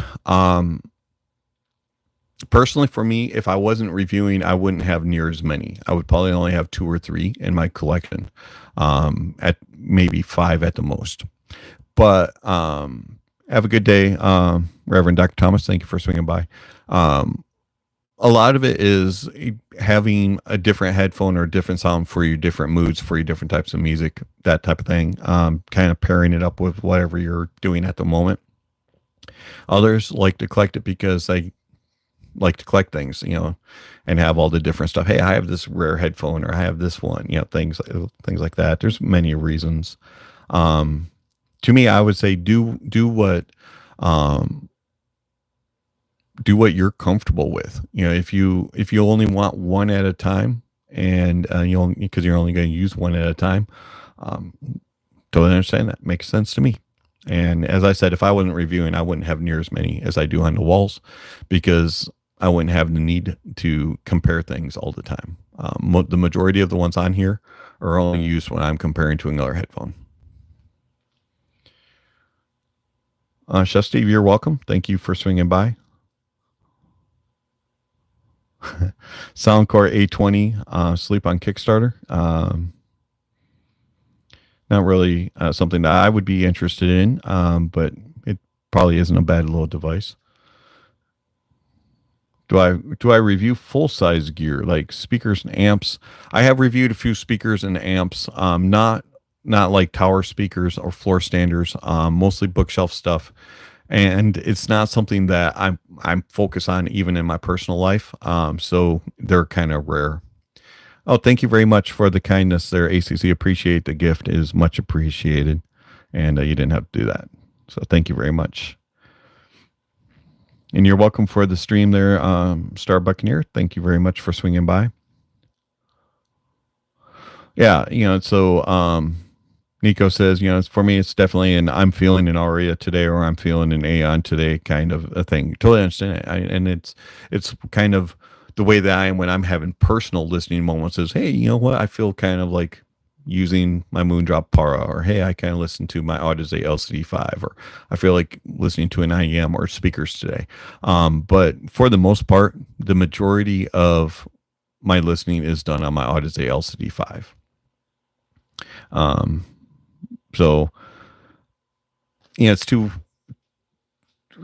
S1: Personally, for me, if I wasn't reviewing, I wouldn't have near as many. I would probably only have 2 or 3 in my collection, at maybe 5 at the most. But have a good day, Reverend Dr. Thomas. Thank you for swinging by. A lot of it is having a different headphone or a different sound for your different moods, for your different types of music, that type of thing. Kind of pairing it up with whatever you're doing at the moment. Others like to collect it because they like to collect things, and have all the different stuff. Hey, I have this rare headphone, or I have this one, things like that. There's many reasons. To me, I would say do what you're comfortable with. If you only want one at a time, and because you're only going to use one at a time, totally understand that. Makes sense to me. And as I said, if I wasn't reviewing, I wouldn't have near as many as I do on the walls, because I wouldn't have the need to compare things all the time. The majority of the ones on here are only used when I'm comparing to another headphone. Chef Steve, you're welcome. Thank you for swinging by. Soundcore A20, sleep on Kickstarter. Not really something that I would be interested in, but it probably isn't a bad little device. Do I review full size gear like speakers and amps? I have reviewed a few speakers and amps, not like tower speakers or floor standers, mostly bookshelf stuff. And it's not something that I'm focused on even in my personal life. So they're kind of rare. Oh, thank you very much for the kindness there, ACC. Appreciate the gift, is much appreciated, and you didn't have to do that. So thank you very much. And you're welcome for the stream there, Star Buccaneer. Thank you very much for swinging by. Yeah, so Nico says, for me, it's definitely an I'm feeling an aria today or I'm feeling an Aeon today kind of a thing. Totally understand it. And it's kind of the way that I am when I'm having personal listening moments is, hey, you know what? I feel kind of like using my Moondrop Para, or hey, I kind of listen to my Audeze LCD5, or I feel like listening to an IEM or speakers today. But for the most part, the majority of my listening is done on my Audeze LCD5. So, it's too,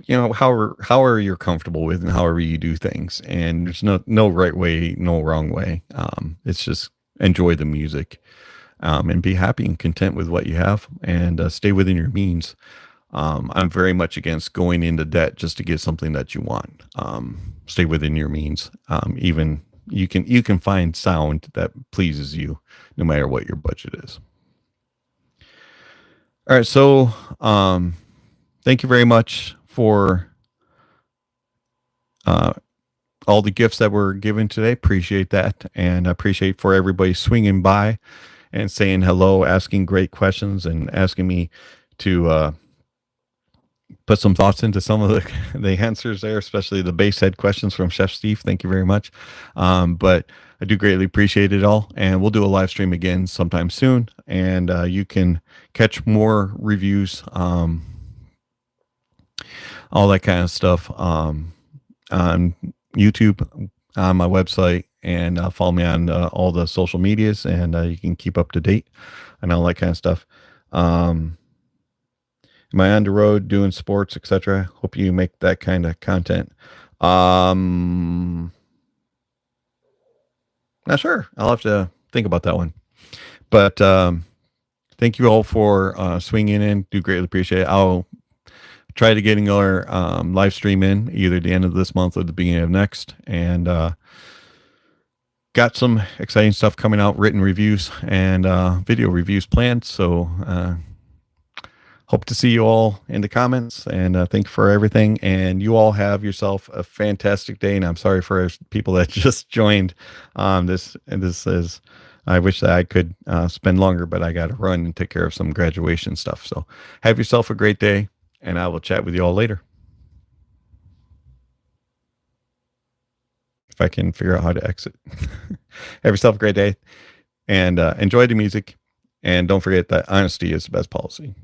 S1: however you're comfortable with and however you do things. And there's no right way, no wrong way. It's just enjoy the music, and be happy and content with what you have, and stay within your means. I'm very much against going into debt just to get something that you want. Stay within your means. Even you can find sound that pleases you no matter what your budget is. All right, so thank you very much for all the gifts that were given today. Appreciate that, and I appreciate for everybody swinging by and saying hello, asking great questions, and asking me to put some thoughts into some of the answers there, especially the base head questions from Chef Steve. Thank you very much. But I do greatly appreciate it all, and we'll do a live stream again sometime soon, and you can catch more reviews, all that kind of stuff, on YouTube, on my website, and follow me on all the social medias, and you can keep up to date and all that kind of stuff. Am I on the road doing sports, etc.? Hope you make that kind of content. Not sure. I'll have to think about that one. But thank you all for swinging in. Do greatly appreciate it. I'll try to getting our live stream in either the end of this month or the beginning of next. And got some exciting stuff coming out, written reviews and video reviews planned. So hope to see you all in the comments, and thank you for everything. And you all have yourself a fantastic day. And I'm sorry for people that just joined this. And this is, I wish that I could spend longer, but I got to run and take care of some graduation stuff. So have yourself a great day, and I will chat with you all later. If I can figure out how to exit. Have yourself a great day, and enjoy the music. And don't forget that honesty is the best policy.